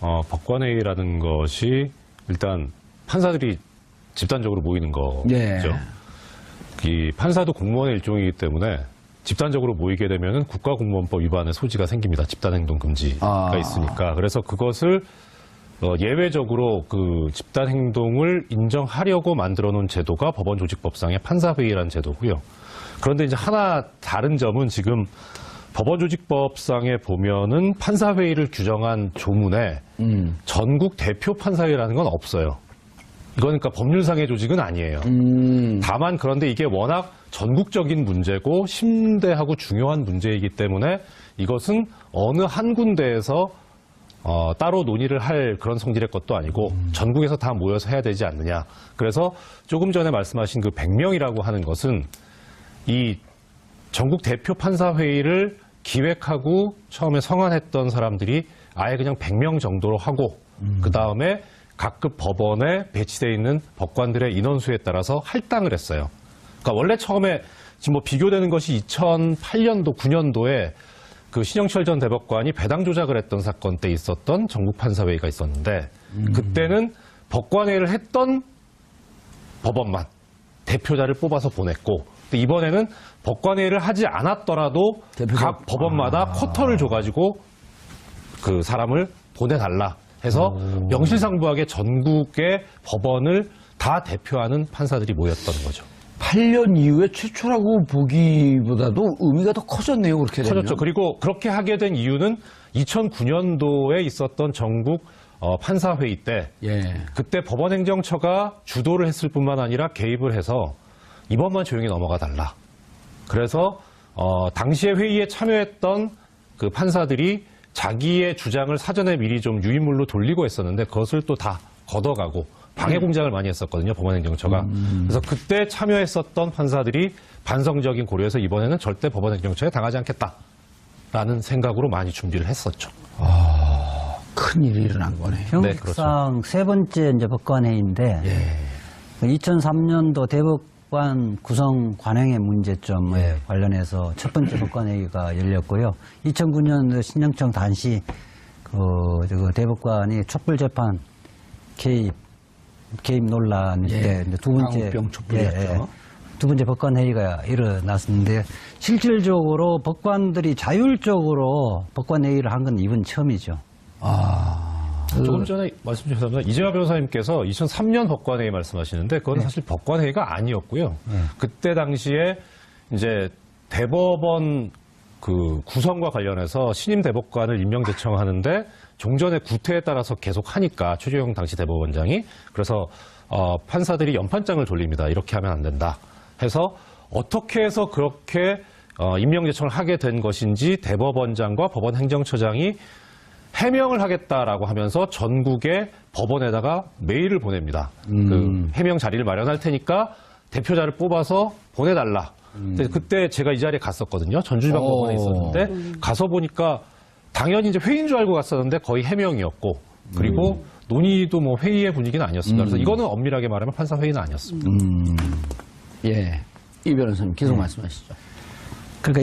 법관회의라는 것이 일단 판사들이 집단적으로 모이는 거죠. 예. 이 판사도 공무원의 일종이기 때문에 집단적으로 모이게 되면 국가공무원법 위반의 소지가 생깁니다. 집단행동 금지가 있으니까. 그래서 그것을 예외적으로 그 집단행동을 인정하려고 만들어 놓은 제도가 법원조직법상의 판사회의라는 제도고요. 그런데 이제 하나 다른 점은 지금 법원조직법상에 보면은 판사회의를 규정한 조문에 전국 대표 판사회라는 건 없어요. 이건 그러니까 법률상의 조직은 아니에요. 다만 그런데 이게 워낙 전국적인 문제고 심대하고 중요한 문제이기 때문에 이것은 어느 한 군데에서 따로 논의를 할 그런 성질의 것도 아니고 전국에서 다 모여서 해야 되지 않느냐. 그래서 조금 전에 말씀하신 그 100명이라고 하는 것은 이 전국 대표 판사회의를 기획하고 처음에 성안했던 사람들이 아예 그냥 100명 정도로 하고 그 다음에 각급 법원에 배치되어 있는 법관들의 인원수에 따라서 할당을 했어요. 그러니까 원래 처음에 지금 뭐 비교되는 것이 2008년도, 9년도에 그 신영철 전 대법관이 배당 조작을 했던 사건 때 있었던 전국판사회의가 있었는데 그때는 법관회의를 했던 법원만 대표자를 뽑아서 보냈고 이번에는 법관회의를 하지 않았더라도 각 법원마다 쿼터를 줘가지고 그 사람을 보내달라 해서 명실상부하게 전국의 법원을 다 대표하는 판사들이 모였던 거죠. 8년 이후에 최초라고 보기보다도 의미가 더 커졌네요. 그렇게 되면. 커졌죠. 그리고 그렇게 하게 된 이유는 2009년도에 있었던 전국 판사회의 때 그때 법원행정처가 주도를 했을 뿐만 아니라 개입을 해서 이번만 조용히 넘어가 달라. 그래서 당시에 회의에 참여했던 그 판사들이 자기의 주장을 사전에 미리 좀 유인물로 돌리고 했었는데 그것을 또 다 걷어가고 방해 공작을 많이 했었거든요. 법원행정처가. 그래서 그때 참여했었던 판사들이 반성적인 고려에서 이번에는 절대 법원행정처에 당하지 않겠다라는 생각으로 많이 준비를 했었죠. 큰 일이 일어난 거네요. 형식상 세 번째 이제 법관회의인데 2003년도 대법관 구성 관행의 문제점에 관련해서 첫 번째 법관회의가 열렸고요. 2009년 신영청 단시 그 대법관이 촛불재판 개입 논란 때 이제 두 번째 광우병 촛불이었죠. 두 번째 법관회의가 일어났는데 실질적으로 법관들이 자율적으로 법관회의를 한 건 이번 처음이죠. 조금 전에 말씀 주셨습니다. 이재화 변호사님께서 2003년 법관회의 말씀하시는데 그건 사실 법관회의가 아니었고요. 그때 당시에 이제 대법원 그 구성과 관련해서 신임 대법관을 임명 제청하는데 종전의 구태에 따라서 계속 하니까 최재형 당시 대법원장이 그래서 판사들이 연판장을 돌립니다. 이렇게 하면 안 된다 해서 어떻게 해서 그렇게 임명 제청을 하게 된 것인지 대법원장과 법원행정처장이 해명을 하겠다라고 하면서 전국의 법원에다가 메일을 보냅니다. 그 해명 자리를 마련할 테니까 대표자를 뽑아서 보내달라. 근데 그때 제가 이 자리에 갔었거든요. 전주지방법원에 있었는데 가서 보니까 당연히 이제 회의인 줄 알고 갔었는데 거의 해명이었고 그리고 논의도 뭐 회의의 분위기는 아니었습니다. 그래서 이거는 엄밀하게 말하면 판사회의는 아니었습니다. 이 변호사님 계속 말씀하시죠. 그러니까